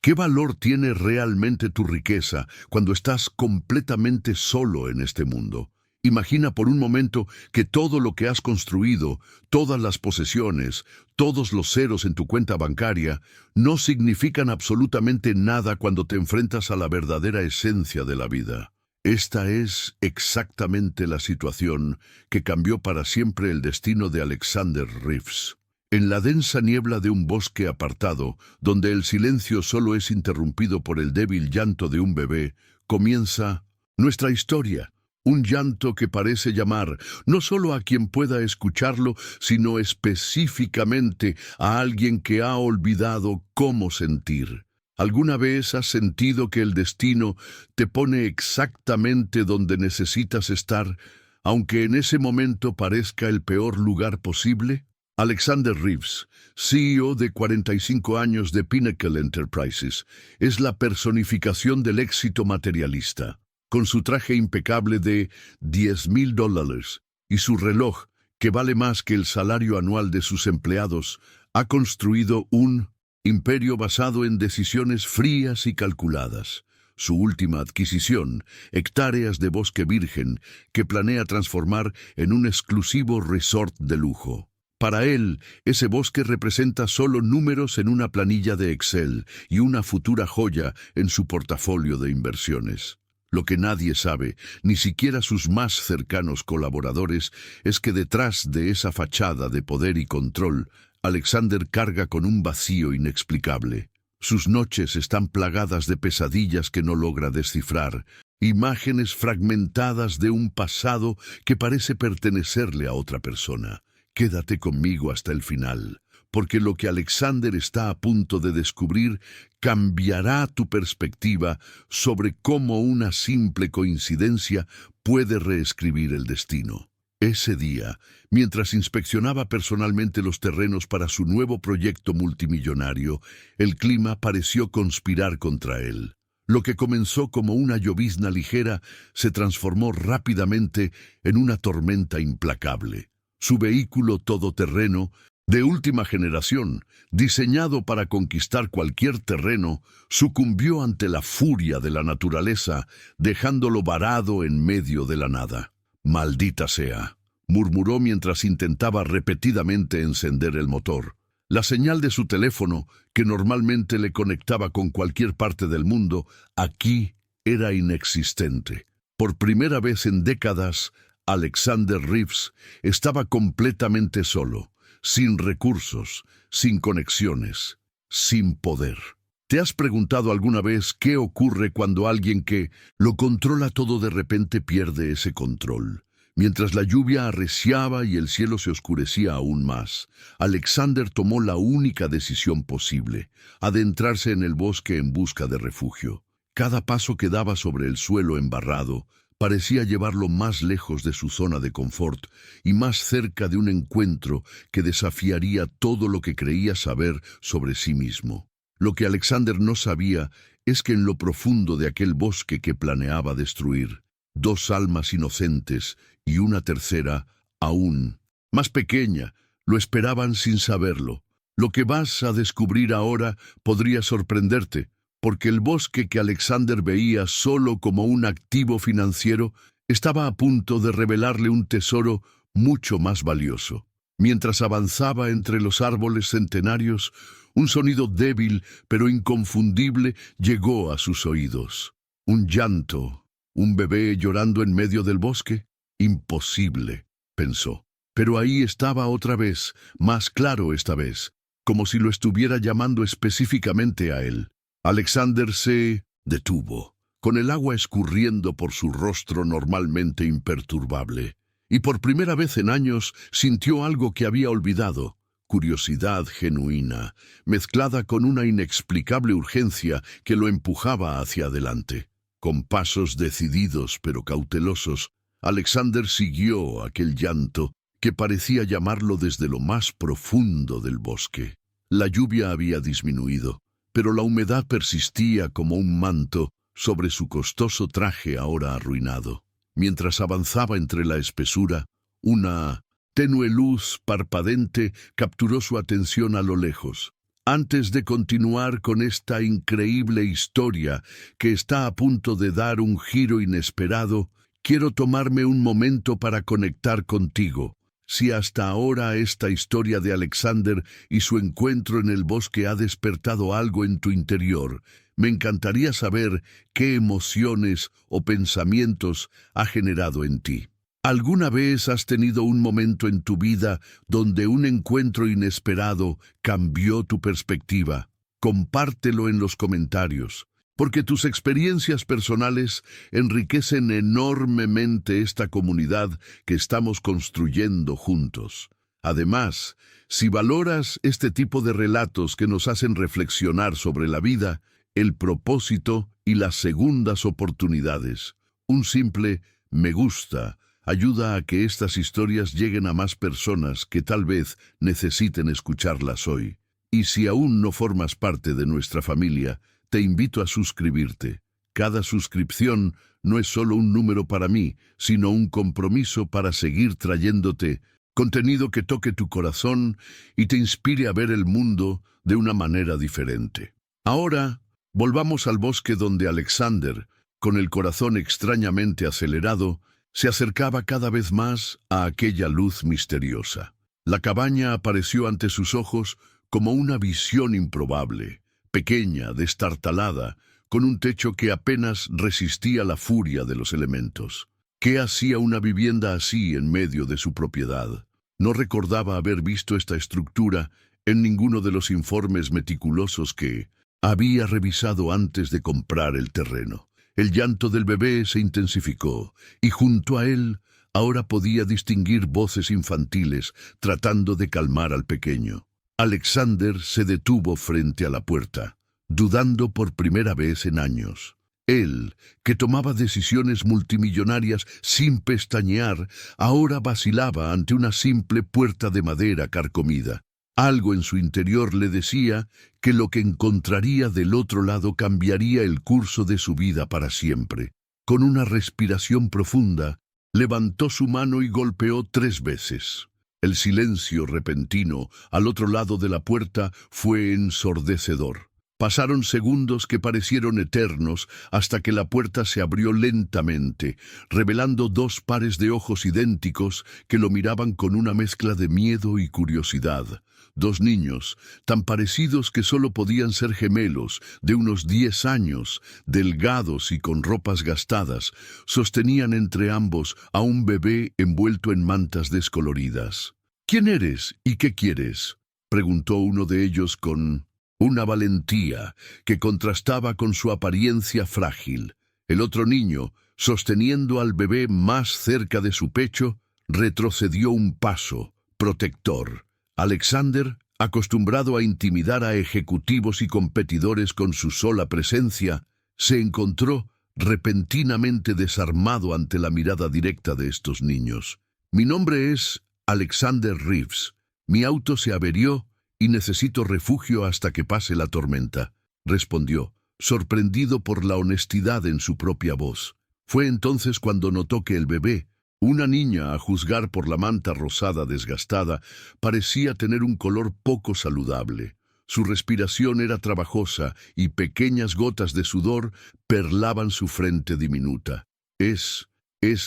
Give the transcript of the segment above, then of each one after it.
¿Qué valor tiene realmente tu riqueza cuando estás completamente solo en este mundo? Imagina por un momento que todo lo que has construido, todas las posesiones, todos los ceros en tu cuenta bancaria, no significan absolutamente nada cuando te enfrentas a la verdadera esencia de la vida. Esta es exactamente la situación que cambió para siempre el destino de Alexander Reeves. En la densa niebla de un bosque apartado, donde el silencio solo es interrumpido por el débil llanto de un bebé, comienza nuestra historia. Un llanto que parece llamar no solo a quien pueda escucharlo, sino específicamente a alguien que ha olvidado cómo sentir. ¿Alguna vez has sentido que el destino te pone exactamente donde necesitas estar, aunque en ese momento parezca el peor lugar posible? Alexander Reeves, CEO de 45 años de Pinnacle Enterprises, es la personificación del éxito materialista. Con su traje impecable de $10,000 y su reloj, que vale más que el salario anual de sus empleados, ha construido un imperio basado en decisiones frías y calculadas. Su última adquisición, hectáreas de bosque virgen, que planea transformar en un exclusivo resort de lujo. Para él, ese bosque representa solo números en una planilla de Excel y una futura joya en su portafolio de inversiones. Lo que nadie sabe, ni siquiera sus más cercanos colaboradores, es que detrás de esa fachada de poder y control, Alexander carga con un vacío inexplicable. Sus noches están plagadas de pesadillas que no logra descifrar, imágenes fragmentadas de un pasado que parece pertenecerle a otra persona. Quédate conmigo hasta el final, porque lo que Alexander está a punto de descubrir cambiará tu perspectiva sobre cómo una simple coincidencia puede reescribir el destino. Ese día, mientras inspeccionaba personalmente los terrenos para su nuevo proyecto multimillonario, el clima pareció conspirar contra él. Lo que comenzó como una llovizna ligera se transformó rápidamente en una tormenta implacable. Su vehículo todoterreno, de última generación, diseñado para conquistar cualquier terreno, sucumbió ante la furia de la naturaleza, dejándolo varado en medio de la nada. «Maldita sea», murmuró mientras intentaba repetidamente encender el motor. La señal de su teléfono, que normalmente le conectaba con cualquier parte del mundo, aquí era inexistente. Por primera vez en décadas, Alexander Reeves estaba completamente solo, sin recursos, sin conexiones, sin poder. ¿Te has preguntado alguna vez qué ocurre cuando alguien que lo controla todo de repente pierde ese control? Mientras la lluvia arreciaba y el cielo se oscurecía aún más, Alexander tomó la única decisión posible: adentrarse en el bosque en busca de refugio. Cada paso que daba sobre el suelo embarrado parecía llevarlo más lejos de su zona de confort y más cerca de un encuentro que desafiaría todo lo que creía saber sobre sí mismo. Lo que Alexander no sabía es que en lo profundo de aquel bosque que planeaba destruir, dos almas inocentes y una tercera, aún más pequeña, lo esperaban sin saberlo. Lo que vas a descubrir ahora podría sorprenderte, porque el bosque que Alexander veía solo como un activo financiero estaba a punto de revelarle un tesoro mucho más valioso. Mientras avanzaba entre los árboles centenarios, un sonido débil pero inconfundible llegó a sus oídos. Un llanto, un bebé llorando en medio del bosque. Imposible, pensó. Pero ahí estaba otra vez, más claro esta vez, como si lo estuviera llamando específicamente a él. Alexander se detuvo, con el agua escurriendo por su rostro normalmente imperturbable, y por primera vez en años sintió algo que había olvidado: curiosidad genuina, mezclada con una inexplicable urgencia que lo empujaba hacia adelante. Con pasos decididos pero cautelosos, Alexander siguió aquel llanto que parecía llamarlo desde lo más profundo del bosque. La lluvia había disminuido, pero la humedad persistía como un manto sobre su costoso traje ahora arruinado. Mientras avanzaba entre la espesura, una tenue luz parpadente capturó su atención a lo lejos. Antes de continuar con esta increíble historia que está a punto de dar un giro inesperado, quiero tomarme un momento para conectar contigo. Si hasta ahora esta historia de Alexander y su encuentro en el bosque ha despertado algo en tu interior, me encantaría saber qué emociones o pensamientos ha generado en ti. ¿Alguna vez has tenido un momento en tu vida donde un encuentro inesperado cambió tu perspectiva? Compártelo en los comentarios, porque tus experiencias personales enriquecen enormemente esta comunidad que estamos construyendo juntos. Además, si valoras este tipo de relatos que nos hacen reflexionar sobre la vida, el propósito y las segundas oportunidades, un simple me gusta ayuda a que estas historias lleguen a más personas que tal vez necesiten escucharlas hoy. Y si aún no formas parte de nuestra familia, te invito a suscribirte. Cada suscripción no es solo un número para mí, sino un compromiso para seguir trayéndote contenido que toque tu corazón y te inspire a ver el mundo de una manera diferente. Ahora, volvamos al bosque donde Alexander, con el corazón extrañamente acelerado, se acercaba cada vez más a aquella luz misteriosa. La cabaña apareció ante sus ojos como una visión improbable, pequeña, destartalada, con un techo que apenas resistía la furia de los elementos. ¿Qué hacía una vivienda así en medio de su propiedad? No recordaba haber visto esta estructura en ninguno de los informes meticulosos que había revisado antes de comprar el terreno. El llanto del bebé se intensificó, y junto a él ahora podía distinguir voces infantiles tratando de calmar al pequeño. Alexander se detuvo frente a la puerta, dudando por primera vez en años. Él, que tomaba decisiones multimillonarias sin pestañear, ahora vacilaba ante una simple puerta de madera carcomida. Algo en su interior le decía que lo que encontraría del otro lado cambiaría el curso de su vida para siempre. Con una respiración profunda, levantó su mano y golpeó 3 veces. El silencio repentino al otro lado de la puerta fue ensordecedor. Pasaron segundos que parecieron eternos hasta que la puerta se abrió lentamente, revelando 2 pares de ojos idénticos que lo miraban con una mezcla de miedo y curiosidad. 2 niños, tan parecidos que solo podían ser gemelos, de unos 10 años, delgados y con ropas gastadas, sostenían entre ambos a un bebé envuelto en mantas descoloridas. ¿Quién eres y qué quieres?, preguntó uno de ellos con una valentía que contrastaba con su apariencia frágil. El otro niño, sosteniendo al bebé más cerca de su pecho, retrocedió un paso, protector. Alexander, acostumbrado a intimidar a ejecutivos y competidores con su sola presencia, se encontró repentinamente desarmado ante la mirada directa de estos niños. Mi nombre es Alexander Reeves. Mi auto se averió y necesito refugio hasta que pase la tormenta, respondió, sorprendido por la honestidad en su propia voz. Fue entonces cuando notó que el bebé, una niña a juzgar por la manta rosada desgastada, parecía tener un color poco saludable. Su respiración era trabajosa y pequeñas gotas de sudor perlaban su frente diminuta. Es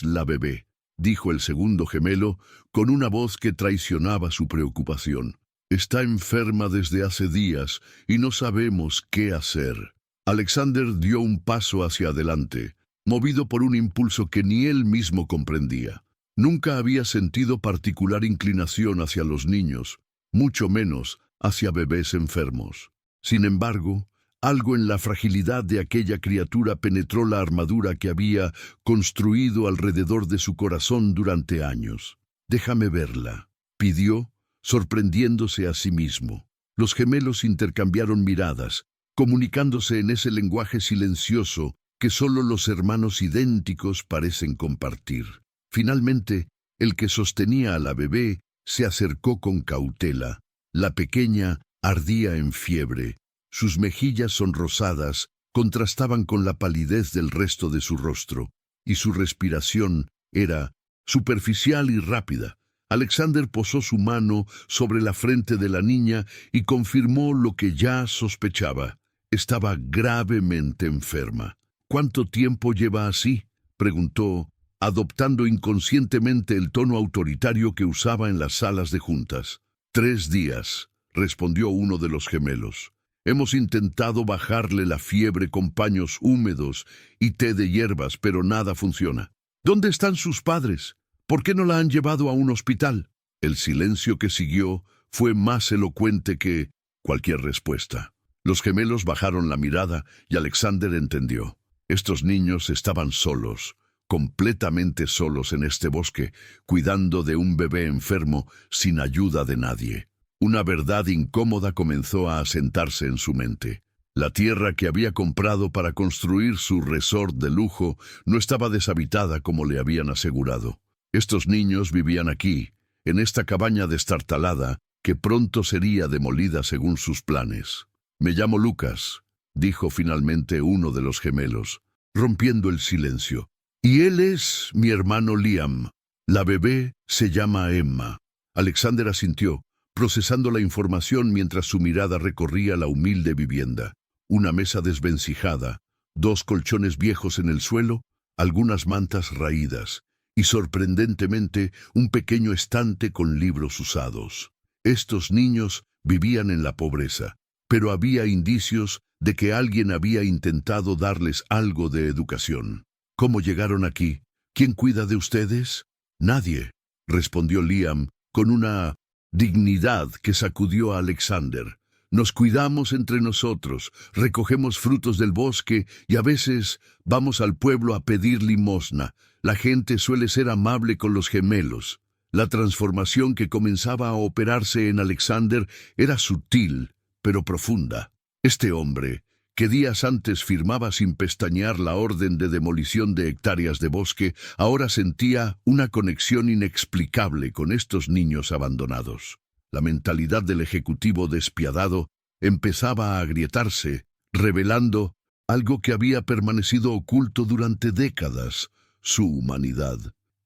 la bebé, dijo el segundo gemelo, con una voz que traicionaba su preocupación. Está enferma desde hace días y no sabemos qué hacer. Alexander dio un paso hacia adelante, movido por un impulso que ni él mismo comprendía. Nunca había sentido particular inclinación hacia los niños, mucho menos hacia bebés enfermos. Sin embargo, algo en la fragilidad de aquella criatura penetró la armadura que había construido alrededor de su corazón durante años. «Déjame verla», pidió, sorprendiéndose a sí mismo. Los gemelos intercambiaron miradas, comunicándose en ese lenguaje silencioso que solo los hermanos idénticos parecen compartir. Finalmente, el que sostenía a la bebé se acercó con cautela. La pequeña ardía en fiebre. Sus mejillas sonrosadas contrastaban con la palidez del resto de su rostro, y su respiración era superficial y rápida, Alexander posó su mano sobre la frente de la niña y confirmó lo que ya sospechaba. Estaba gravemente enferma. ¿Cuánto tiempo lleva así?, preguntó, adoptando inconscientemente el tono autoritario que usaba en las salas de juntas. 3 días, respondió uno de los gemelos. Hemos intentado bajarle la fiebre con paños húmedos y té de hierbas, pero nada funciona. ¿Dónde están sus padres? ¿Por qué no la han llevado a un hospital? El silencio que siguió fue más elocuente que cualquier respuesta. Los gemelos bajaron la mirada y Alexander entendió. Estos niños estaban solos, completamente solos en este bosque, cuidando de un bebé enfermo sin ayuda de nadie. Una verdad incómoda comenzó a asentarse en su mente. La tierra que había comprado para construir su resort de lujo no estaba deshabitada como le habían asegurado. Estos niños vivían aquí, en esta cabaña destartalada, que pronto sería demolida según sus planes. «Me llamo Lucas», dijo finalmente uno de los gemelos, rompiendo el silencio. «Y él es mi hermano Liam. La bebé se llama Emma». Alexander asintió, procesando la información mientras su mirada recorría la humilde vivienda. Una mesa desvencijada, 2 colchones viejos en el suelo, algunas mantas raídas y, sorprendentemente, un pequeño estante con libros usados. Estos niños vivían en la pobreza, pero había indicios de que alguien había intentado darles algo de educación. ¿Cómo llegaron aquí? ¿Quién cuida de ustedes? Nadie, respondió Liam con una dignidad que sacudió a Alexander. Nos cuidamos entre nosotros, recogemos frutos del bosque y a veces vamos al pueblo a pedir limosna. La gente suele ser amable con los gemelos. La transformación que comenzaba a operarse en Alexander era sutil, pero profunda. Este hombre, que días antes firmaba sin pestañear la orden de demolición de hectáreas de bosque, ahora sentía una conexión inexplicable con estos niños abandonados. La mentalidad del ejecutivo despiadado empezaba a agrietarse, revelando algo que había permanecido oculto durante décadas: su humanidad.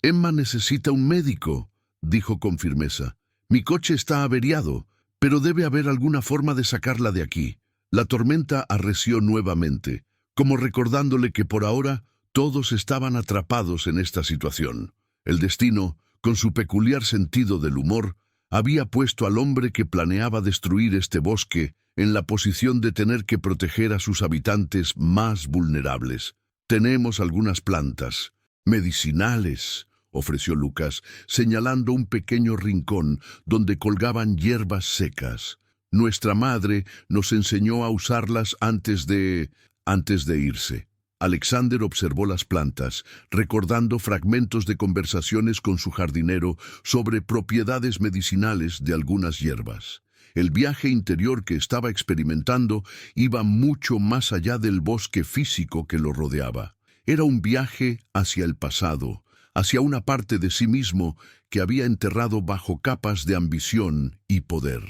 «Emma necesita un médico», dijo con firmeza. «Mi coche está averiado, pero debe haber alguna forma de sacarla de aquí». La tormenta arreció nuevamente, como recordándole que por ahora todos estaban atrapados en esta situación. El destino, con su peculiar sentido del humor, había puesto al hombre que planeaba destruir este bosque en la posición de tener que proteger a sus habitantes más vulnerables. «Tenemos algunas plantas medicinales», ofreció Lucas, señalando un pequeño rincón donde colgaban hierbas secas. «Nuestra madre nos enseñó a usarlas antes de irse». Alexander observó las plantas, recordando fragmentos de conversaciones con su jardinero sobre propiedades medicinales de algunas hierbas. El viaje interior que estaba experimentando iba mucho más allá del bosque físico que lo rodeaba. Era un viaje hacia el pasado, hacia una parte de sí mismo que había enterrado bajo capas de ambición y poder.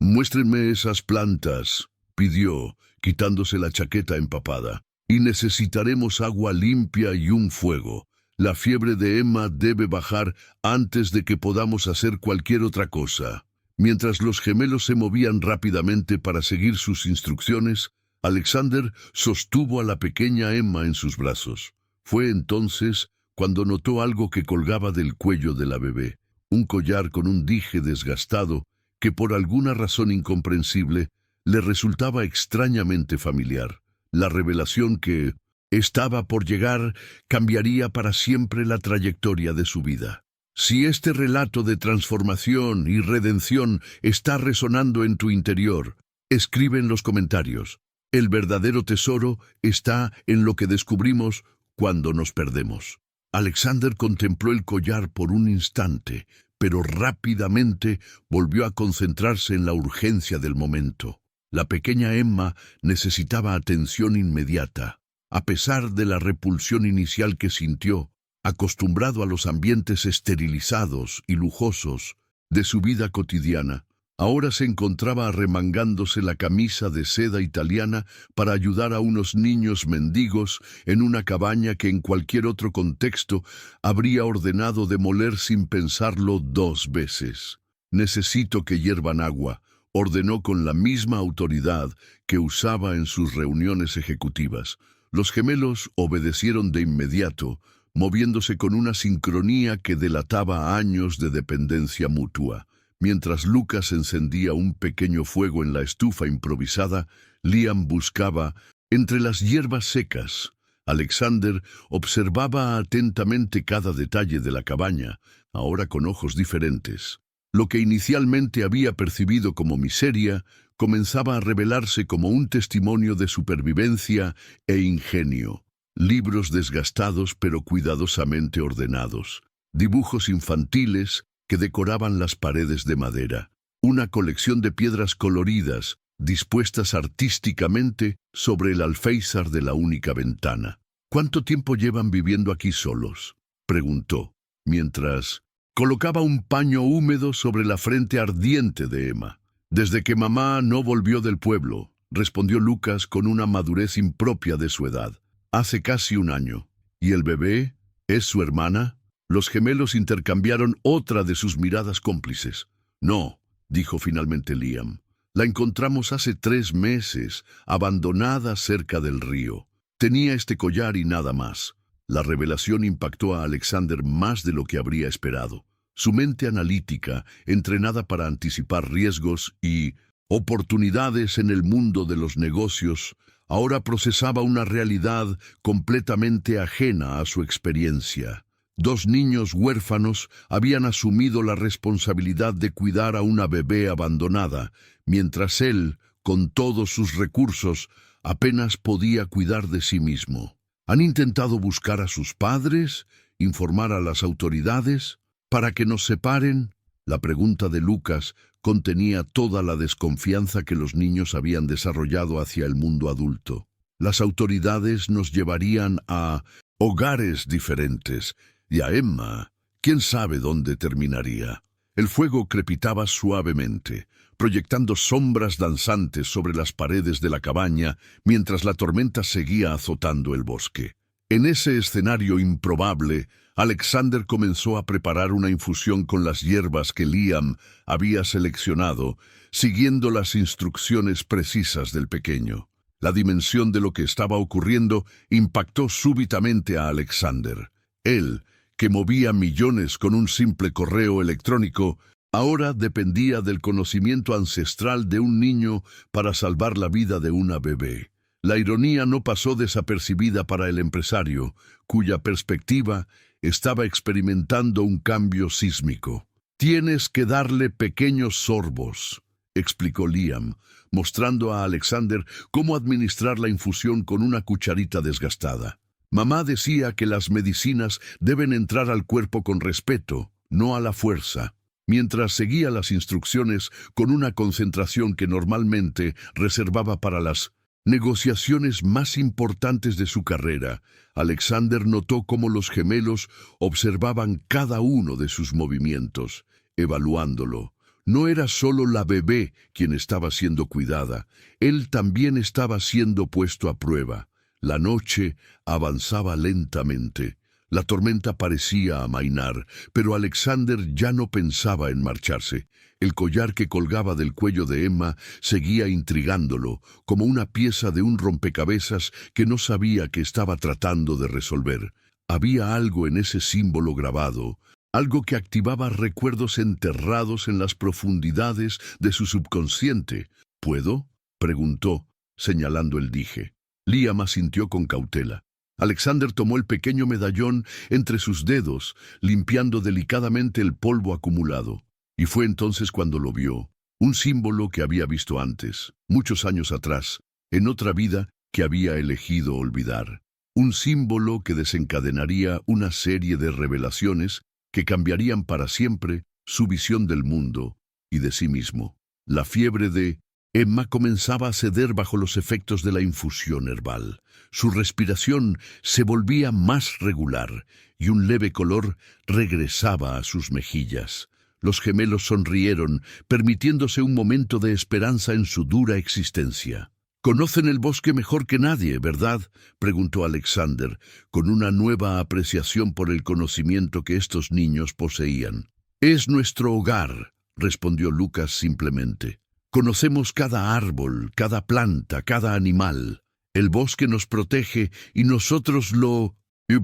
«Muéstrenme esas plantas», pidió, quitándose la chaqueta empapada. «Y necesitaremos agua limpia y un fuego. La fiebre de Emma debe bajar antes de que podamos hacer cualquier otra cosa». Mientras los gemelos se movían rápidamente para seguir sus instrucciones, Alexander sostuvo a la pequeña Emma en sus brazos. Fue entonces cuando notó algo que colgaba del cuello de la bebé, un collar con un dije desgastado que por alguna razón incomprensible le resultaba extrañamente familiar. La revelación que estaba por llegar cambiaría para siempre la trayectoria de su vida. Si este relato de transformación y redención está resonando en tu interior, escribe en los comentarios. El verdadero tesoro está en lo que descubrimos cuando nos perdemos. Alexander contempló el collar por un instante, pero rápidamente volvió a concentrarse en la urgencia del momento. La pequeña Emma necesitaba atención inmediata. A pesar de la repulsión inicial que sintió, acostumbrado a los ambientes esterilizados y lujosos de su vida cotidiana, Ahora se encontraba arremangándose la camisa de seda italiana para ayudar a unos niños mendigos en una cabaña que en cualquier otro contexto habría ordenado demoler sin pensarlo 2 veces. «Necesito que hiervan agua», ordenó con la misma autoridad que usaba en sus reuniones ejecutivas. Los gemelos obedecieron de inmediato, moviéndose con una sincronía que delataba años de dependencia mutua. Mientras Lucas encendía un pequeño fuego en la estufa improvisada, Liam buscaba entre las hierbas secas. Alexander observaba atentamente cada detalle de la cabaña, ahora con ojos diferentes. Lo que inicialmente había percibido como miseria comenzaba a revelarse como un testimonio de supervivencia e ingenio. Libros desgastados pero cuidadosamente ordenados, dibujos infantiles que decoraban las paredes de madera, una colección de piedras coloridas dispuestas artísticamente sobre el alféizar de la única ventana. «¿Cuánto tiempo llevan viviendo aquí solos?», preguntó, mientras colocaba un paño húmedo sobre la frente ardiente de Emma. «Desde que mamá no volvió del pueblo», respondió Lucas con una madurez impropia de su edad. «Hace casi 1 año. ¿Y el bebé? ¿Es su hermana?». Los gemelos intercambiaron otra de sus miradas cómplices. «No», dijo finalmente Liam. «La encontramos hace 3 meses, abandonada cerca del río. Tenía este collar y nada más». La revelación impactó a Alexander más de lo que habría esperado. Su mente analítica, entrenada para anticipar riesgos y oportunidades en el mundo de los negocios, ahora procesaba una realidad completamente ajena a su experiencia. 2 niños huérfanos habían asumido la responsabilidad de cuidar a una bebé abandonada, mientras él, con todos sus recursos, apenas podía cuidar de sí mismo. ¿Han intentado buscar a sus padres? ¿Informar a las autoridades? ¿Para que nos separen? La pregunta de Lucas contenía toda la desconfianza que los niños habían desarrollado hacia el mundo adulto. Las autoridades nos llevarían a hogares diferentes, y a Emma, quién sabe dónde terminaría. El fuego crepitaba suavemente, proyectando sombras danzantes sobre las paredes de la cabaña mientras la tormenta seguía azotando el bosque. En ese escenario improbable, Alexander comenzó a preparar una infusión con las hierbas que Liam había seleccionado, siguiendo las instrucciones precisas del pequeño. La dimensión de lo que estaba ocurriendo impactó súbitamente a Alexander. Él, que movía millones con un simple correo electrónico, ahora dependía del conocimiento ancestral de un niño para salvar la vida de una bebé. La ironía no pasó desapercibida para el empresario, cuya perspectiva estaba experimentando un cambio sísmico. «Tienes que darle pequeños sorbos», explicó Liam, mostrando a Alexander cómo administrar la infusión con una cucharita desgastada. «Mamá decía que las medicinas deben entrar al cuerpo con respeto, no a la fuerza». Mientras seguía las instrucciones con una concentración que normalmente reservaba para las negociaciones más importantes de su carrera, Alexander notó cómo los gemelos observaban cada uno de sus movimientos, evaluándolo. No era solo la bebé quien estaba siendo cuidada, él también estaba siendo puesto a prueba. La noche avanzaba lentamente. La tormenta parecía amainar, pero Alexander ya no pensaba en marcharse. El collar que colgaba del cuello de Emma seguía intrigándolo, como una pieza de un rompecabezas que no sabía que estaba tratando de resolver. Había algo en ese símbolo grabado, algo que activaba recuerdos enterrados en las profundidades de su subconsciente. «¿Puedo?», preguntó, señalando el dije. Liam asintió con cautela. Alexander tomó el pequeño medallón entre sus dedos, limpiando delicadamente el polvo acumulado. Y fue entonces cuando lo vio, un símbolo que había visto antes, muchos años atrás, en otra vida que había elegido olvidar. Un símbolo que desencadenaría una serie de revelaciones que cambiarían para siempre su visión del mundo y de sí mismo. La fiebre de Emma comenzaba a ceder bajo los efectos de la infusión herbal. Su respiración se volvía más regular y un leve color regresaba a sus mejillas. Los gemelos sonrieron, permitiéndose un momento de esperanza en su dura existencia. «Conocen el bosque mejor que nadie, ¿verdad?», preguntó Alexander, con una nueva apreciación por el conocimiento que estos niños poseían. «Es nuestro hogar», respondió Lucas simplemente. «Conocemos cada árbol, cada planta, cada animal. El bosque nos protege y nosotros lo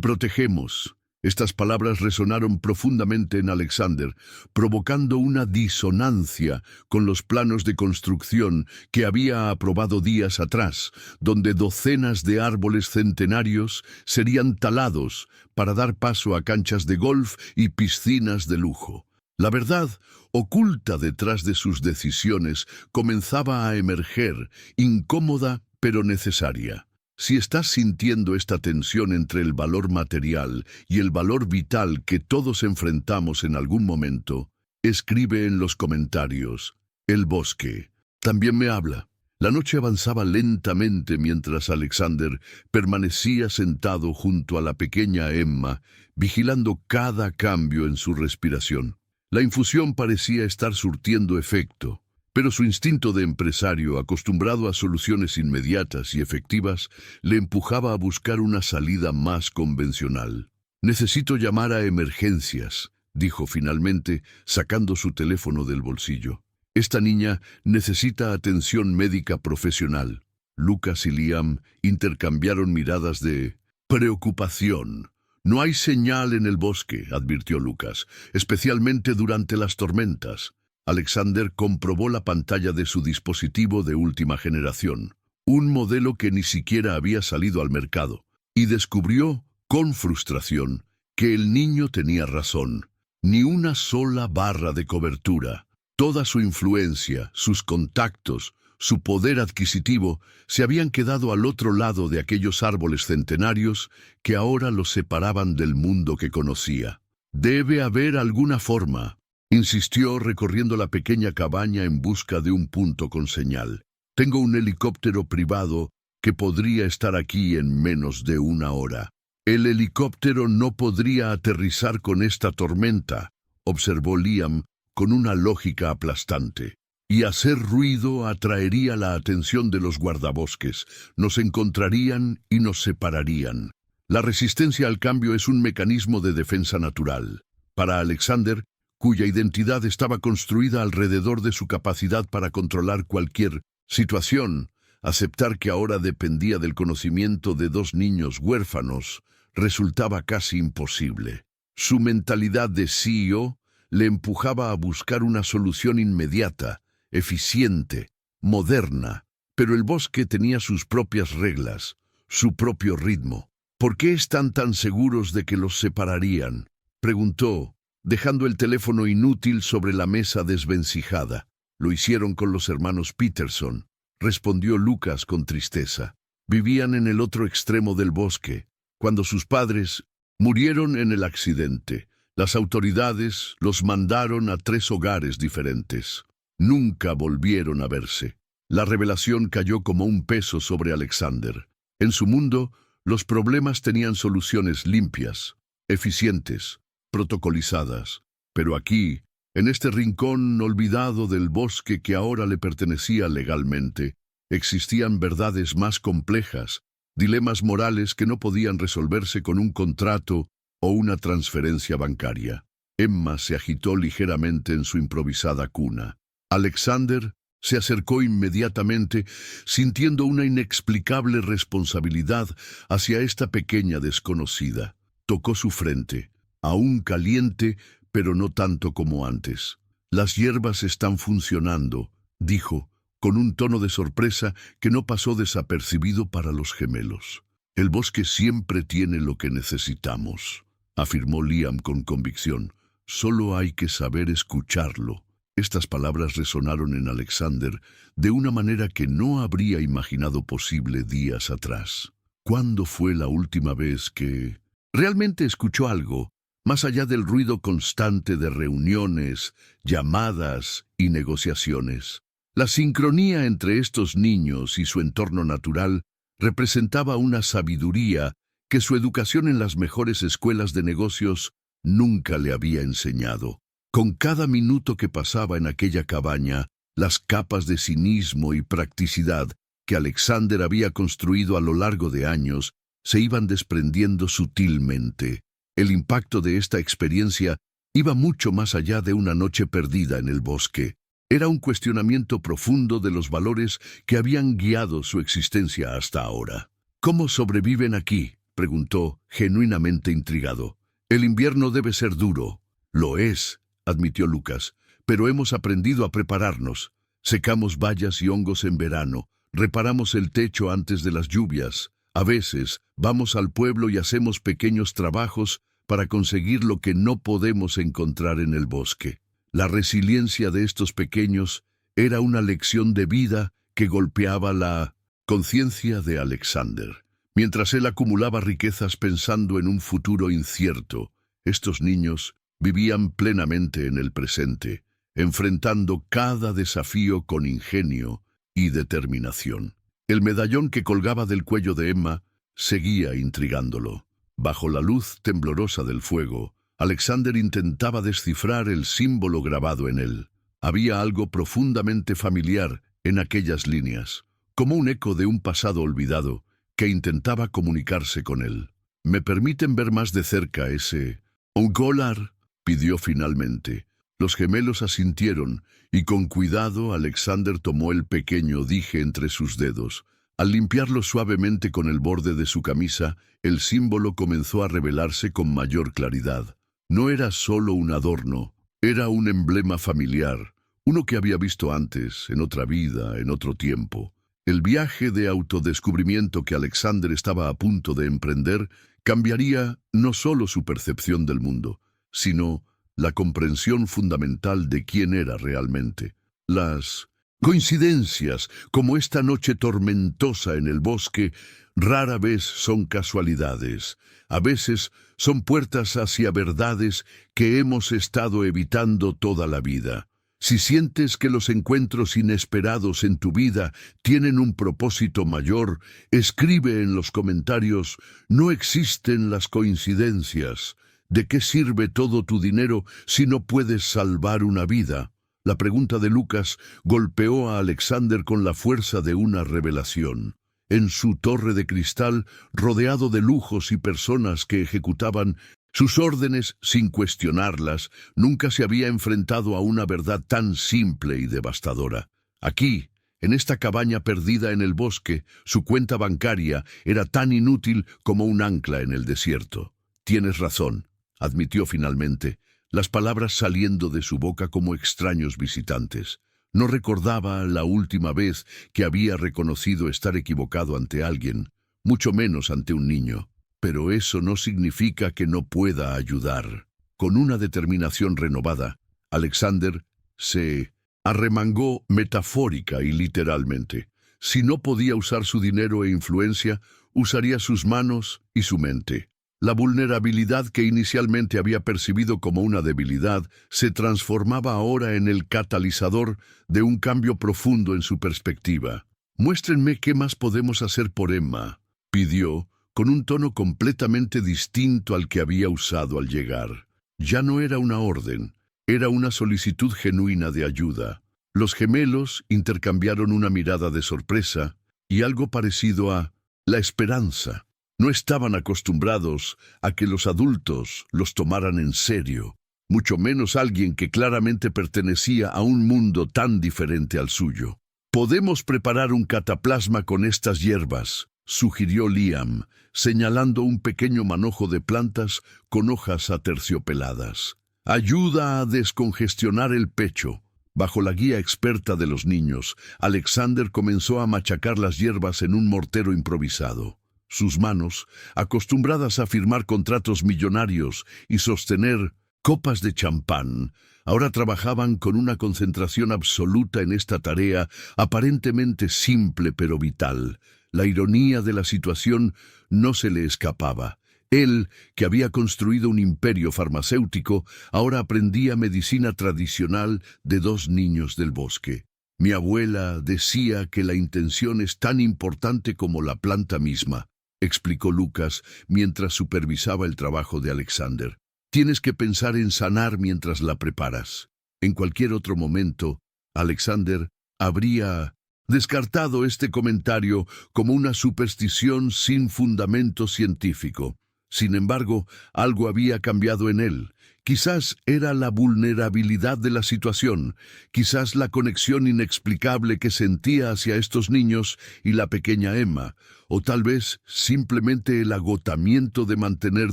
protegemos». Estas palabras resonaron profundamente en Alexander, provocando una disonancia con los planos de construcción que había aprobado días atrás, donde docenas de árboles centenarios serían talados para dar paso a canchas de golf y piscinas de lujo. La verdad, oculta detrás de sus decisiones, comenzaba a emerger, incómoda pero necesaria. Si estás sintiendo esta tensión entre el valor material y el valor vital que todos enfrentamos en algún momento, escribe en los comentarios. El bosque también me habla. La noche avanzaba lentamente mientras Alexander permanecía sentado junto a la pequeña Emma, vigilando cada cambio en su respiración. La infusión parecía estar surtiendo efecto, pero su instinto de empresario, acostumbrado a soluciones inmediatas y efectivas, le empujaba a buscar una salida más convencional. «Necesito llamar a emergencias», dijo finalmente, sacando su teléfono del bolsillo. «Esta niña necesita atención médica profesional». Lucas y Liam intercambiaron miradas de preocupación. «No hay señal en el bosque», advirtió Lucas, «especialmente durante las tormentas». Alexander comprobó la pantalla de su dispositivo de última generación, un modelo que ni siquiera había salido al mercado, y descubrió, con frustración, que el niño tenía razón. Ni una sola barra de cobertura. Toda su influencia, sus contactos, su poder adquisitivo se habían quedado al otro lado de aquellos árboles centenarios que ahora los separaban del mundo que conocía. «Debe haber alguna forma», insistió, recorriendo la pequeña cabaña en busca de un punto con señal. «Tengo un helicóptero privado que podría estar aquí en menos de una hora». «El helicóptero no podría aterrizar con esta tormenta», observó Liam con una lógica aplastante. «Y hacer ruido atraería la atención de los guardabosques. Nos encontrarían y nos separarían». La resistencia al cambio es un mecanismo de defensa natural. Para Alexander, cuya identidad estaba construida alrededor de su capacidad para controlar cualquier situación, aceptar que ahora dependía del conocimiento de dos niños huérfanos resultaba casi imposible. Su mentalidad de CEO le empujaba a buscar una solución inmediata, eficiente, moderna, pero el bosque tenía sus propias reglas, su propio ritmo. «¿Por qué están tan seguros de que los separarían?», preguntó, dejando el teléfono inútil sobre la mesa desvencijada. «Lo hicieron con los hermanos Peterson», respondió Lucas con tristeza. «Vivían en el otro extremo del bosque, cuando sus padres murieron en el accidente. Las autoridades los mandaron a 3 hogares diferentes. Nunca volvieron a verse». La revelación cayó como un peso sobre Alexander. En su mundo, los problemas tenían soluciones limpias, eficientes, protocolizadas, pero aquí, en este rincón olvidado del bosque que ahora le pertenecía legalmente, existían verdades más complejas, dilemas morales que no podían resolverse con un contrato o una transferencia bancaria. Emma se agitó ligeramente en su improvisada cuna. Alexander se acercó inmediatamente, sintiendo una inexplicable responsabilidad hacia esta pequeña desconocida. Tocó su frente, aún caliente, pero no tanto como antes. «Las hierbas están funcionando», dijo, con un tono de sorpresa que no pasó desapercibido para los gemelos. «El bosque siempre tiene lo que necesitamos», afirmó Liam con convicción. «Solo hay que saber escucharlo». Estas palabras resonaron en Alexander de una manera que no habría imaginado posible días atrás. ¿Cuándo fue la última vez que realmente escuchó algo, más allá del ruido constante de reuniones, llamadas y negociaciones? La sincronía entre estos niños y su entorno natural representaba una sabiduría que su educación en las mejores escuelas de negocios nunca le había enseñado. Con cada minuto que pasaba en aquella cabaña, las capas de cinismo y practicidad que Alexander había construido a lo largo de años se iban desprendiendo sutilmente. El impacto de esta experiencia iba mucho más allá de una noche perdida en el bosque. Era un cuestionamiento profundo de los valores que habían guiado su existencia hasta ahora. ¿Cómo sobreviven aquí?, preguntó, genuinamente intrigado. El invierno debe ser duro. Lo es, admitió Lucas, pero hemos aprendido a prepararnos. Secamos bayas y hongos en verano, reparamos el techo antes de las lluvias. A veces vamos al pueblo y hacemos pequeños trabajos para conseguir lo que no podemos encontrar en el bosque. La resiliencia de estos pequeños era una lección de vida que golpeaba la conciencia de Alexander. Mientras él acumulaba riquezas pensando en un futuro incierto, estos niños vivían plenamente en el presente, enfrentando cada desafío con ingenio y determinación. El medallón que colgaba del cuello de Emma seguía intrigándolo. Bajo la luz temblorosa del fuego, Alexander intentaba descifrar el símbolo grabado en él. Había algo profundamente familiar en aquellas líneas, como un eco de un pasado olvidado que intentaba comunicarse con él. ¿Me permiten ver más de cerca ese ongolar?, pidió finalmente. Los gemelos asintieron, y con cuidado Alexander tomó el pequeño dije entre sus dedos. Al limpiarlo suavemente con el borde de su camisa, el símbolo comenzó a revelarse con mayor claridad. No era solo un adorno, era un emblema familiar, uno que había visto antes, en otra vida, en otro tiempo. El viaje de autodescubrimiento que Alexander estaba a punto de emprender cambiaría no solo su percepción del mundo, sino la comprensión fundamental de quién era realmente. Las coincidencias, como esta noche tormentosa en el bosque, rara vez son casualidades. A veces son puertas hacia verdades que hemos estado evitando toda la vida. Si sientes que los encuentros inesperados en tu vida tienen un propósito mayor, escribe en los comentarios: no existen las coincidencias. ¿De qué sirve todo tu dinero si no puedes salvar una vida? La pregunta de Lucas golpeó a Alexander con la fuerza de una revelación. En su torre de cristal, rodeado de lujos y personas que ejecutaban sus órdenes sin cuestionarlas, nunca se había enfrentado a una verdad tan simple y devastadora. Aquí, en esta cabaña perdida en el bosque, su cuenta bancaria era tan inútil como un ancla en el desierto. Tienes razón, admitió finalmente, las palabras saliendo de su boca como extraños visitantes. No recordaba la última vez que había reconocido estar equivocado ante alguien, mucho menos ante un niño. Pero eso no significa que no pueda ayudar. Con una determinación renovada, Alexander se arremangó metafórica y literalmente. Si no podía usar su dinero e influencia, usaría sus manos y su mente. La vulnerabilidad que inicialmente había percibido como una debilidad se transformaba ahora en el catalizador de un cambio profundo en su perspectiva. «Muéstrenme qué más podemos hacer por Emma», pidió, con un tono completamente distinto al que había usado al llegar. Ya no era una orden, era una solicitud genuina de ayuda. Los gemelos intercambiaron una mirada de sorpresa y algo parecido a la esperanza. No estaban acostumbrados a que los adultos los tomaran en serio, mucho menos alguien que claramente pertenecía a un mundo tan diferente al suyo. «Podemos preparar un cataplasma con estas hierbas», sugirió Liam, señalando un pequeño manojo de plantas con hojas aterciopeladas. «Ayuda a descongestionar el pecho». Bajo la guía experta de los niños, Alexander comenzó a machacar las hierbas en un mortero improvisado. Sus manos, acostumbradas a firmar contratos millonarios y sostener copas de champán, ahora trabajaban con una concentración absoluta en esta tarea aparentemente simple pero vital. La ironía de la situación no se le escapaba. Él, que había construido un imperio farmacéutico, ahora aprendía medicina tradicional de dos niños del bosque. «Mi abuela decía que la intención es tan importante como la planta misma», explicó Lucas mientras supervisaba el trabajo de Alexander. Tienes que pensar en sanar mientras la preparas. En cualquier otro momento, Alexander habría descartado este comentario como una superstición sin fundamento científico. Sin embargo, algo había cambiado en él. Quizás era la vulnerabilidad de la situación, quizás la conexión inexplicable que sentía hacia estos niños y la pequeña Emma, o tal vez simplemente el agotamiento de mantener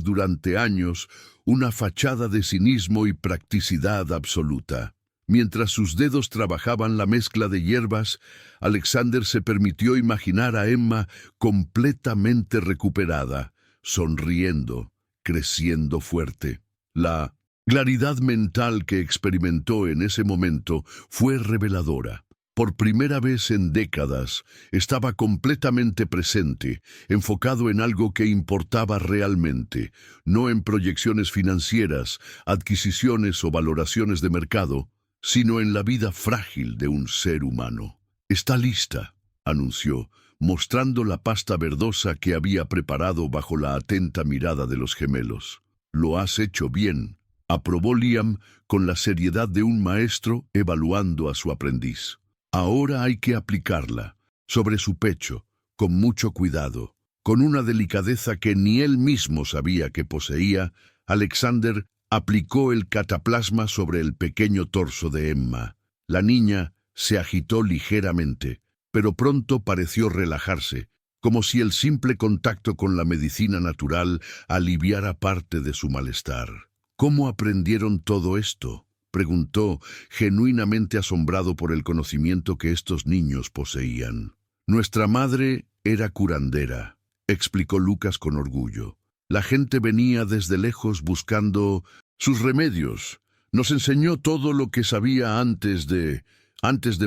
durante años una fachada de cinismo y practicidad absoluta. Mientras sus dedos trabajaban la mezcla de hierbas, Alexander se permitió imaginar a Emma completamente recuperada, sonriendo, creciendo fuerte. La claridad mental que experimentó en ese momento fue reveladora. Por primera vez en décadas, estaba completamente presente, enfocado en algo que importaba realmente, no en proyecciones financieras, adquisiciones o valoraciones de mercado, sino en la vida frágil de un ser humano. «Está lista», anunció, mostrando la pasta verdosa que había preparado bajo la atenta mirada de los gemelos. «Lo has hecho bien», aprobó Liam con la seriedad de un maestro evaluando a su aprendiz. «Ahora hay que aplicarla, sobre su pecho, con mucho cuidado». Con una delicadeza que ni él mismo sabía que poseía, Alexander aplicó el cataplasma sobre el pequeño torso de Emma. La niña se agitó ligeramente, pero pronto pareció relajarse, como si el simple contacto con la medicina natural aliviara parte de su malestar. «¿Cómo aprendieron todo esto?», preguntó, genuinamente asombrado por el conocimiento que estos niños poseían. «Nuestra madre era curandera», explicó Lucas con orgullo. «La gente venía desde lejos buscando sus remedios. Nos enseñó todo lo que sabía antes de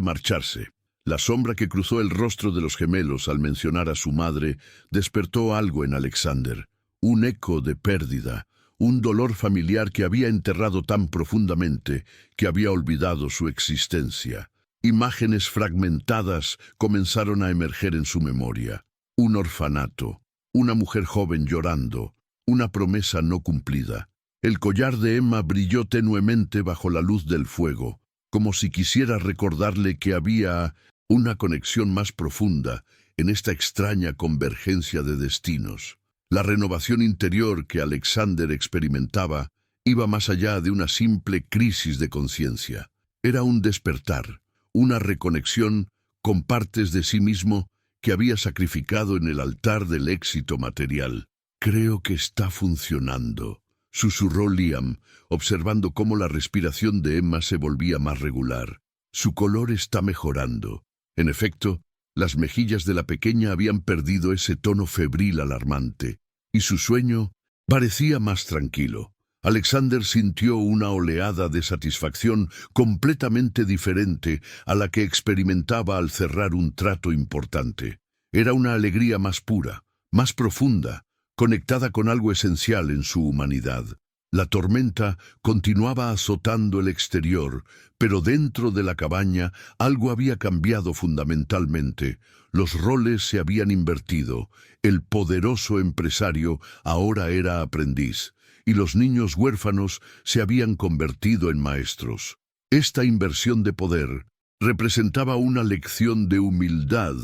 marcharse». La sombra que cruzó el rostro de los gemelos al mencionar a su madre despertó algo en Alexander, un eco de pérdida, un dolor familiar que había enterrado tan profundamente que había olvidado su existencia. Imágenes fragmentadas comenzaron a emerger en su memoria. Un orfanato, una mujer joven llorando, una promesa no cumplida. El collar de Emma brilló tenuemente bajo la luz del fuego, como si quisiera recordarle que había una conexión más profunda en esta extraña convergencia de destinos. La renovación interior que Alexander experimentaba iba más allá de una simple crisis de conciencia. Era un despertar, una reconexión con partes de sí mismo que había sacrificado en el altar del éxito material. «Creo que está funcionando», susurró Liam, observando cómo la respiración de Emma se volvía más regular. «Su color está mejorando». En efecto, las mejillas de la pequeña habían perdido ese tono febril alarmante, y su sueño parecía más tranquilo. Alexander sintió una oleada de satisfacción completamente diferente a la que experimentaba al cerrar un trato importante. Era una alegría más pura, más profunda, conectada con algo esencial en su humanidad. La tormenta continuaba azotando el exterior, pero dentro de la cabaña algo había cambiado fundamentalmente. Los roles se habían invertido. El poderoso empresario ahora era aprendiz, y los niños huérfanos se habían convertido en maestros. Esta inversión de poder representaba una lección de humildad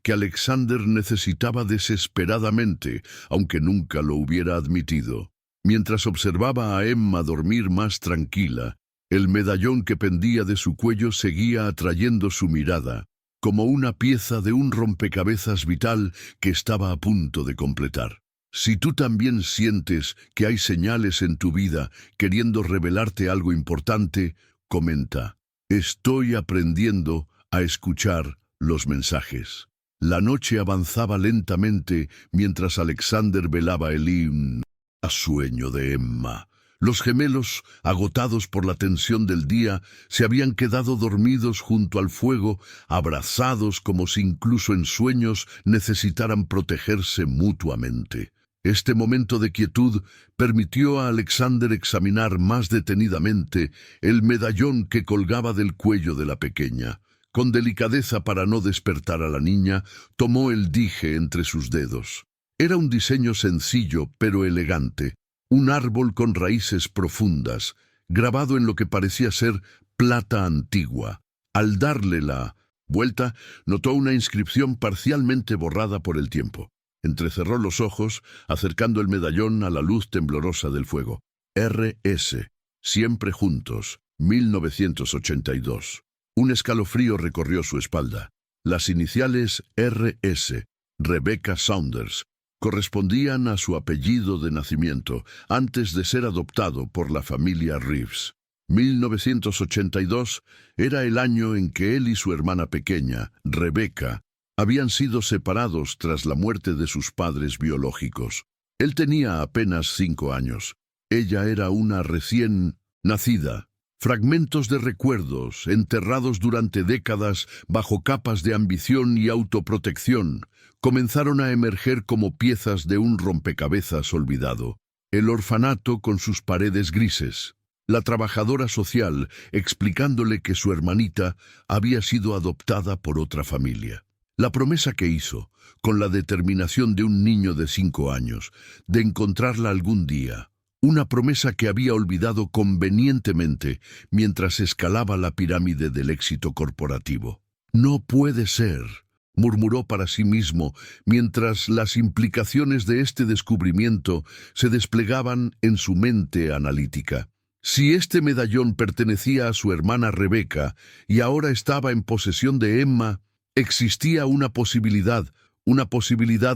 que Alexander necesitaba desesperadamente, aunque nunca lo hubiera admitido. Mientras observaba a Emma dormir más tranquila, el medallón que pendía de su cuello seguía atrayendo su mirada, como una pieza de un rompecabezas vital que estaba a punto de completar. Si tú también sientes que hay señales en tu vida queriendo revelarte algo importante, comenta: «Estoy aprendiendo a escuchar los mensajes». La noche avanzaba lentamente mientras Alexander velaba el himno a sueño de Emma. Los gemelos, agotados por la tensión del día, se habían quedado dormidos junto al fuego, abrazados como si incluso en sueños necesitaran protegerse mutuamente. Este momento de quietud permitió a Alexander examinar más detenidamente el medallón que colgaba del cuello de la pequeña. Con delicadeza para no despertar a la niña, tomó el dije entre sus dedos. Era un diseño sencillo pero elegante, un árbol con raíces profundas, grabado en lo que parecía ser plata antigua. Al darle la vuelta, notó una inscripción parcialmente borrada por el tiempo. Entrecerró los ojos, acercando el medallón a la luz temblorosa del fuego. R.S. Siempre juntos, 1982. Un escalofrío recorrió su espalda. Las iniciales R.S., Rebecca Saunders, correspondían a su apellido de nacimiento antes de ser adoptado por la familia Reeves. 1982 era el año en que él y su hermana pequeña, Rebecca, habían sido separados tras la muerte de sus padres biológicos. Él tenía apenas 5 años. Ella era una recién nacida. Fragmentos de recuerdos, enterrados durante décadas bajo capas de ambición y autoprotección, comenzaron a emerger como piezas de un rompecabezas olvidado. El orfanato con sus paredes grises. La trabajadora social explicándole que su hermanita había sido adoptada por otra familia. La promesa que hizo, con la determinación de un niño de 5 años, de encontrarla algún día. Una promesa que había olvidado convenientemente mientras escalaba la pirámide del éxito corporativo. No puede ser, murmuró para sí mismo, mientras las implicaciones de este descubrimiento se desplegaban en su mente analítica. Si este medallón pertenecía a su hermana Rebecca y ahora estaba en posesión de Emma, existía una posibilidad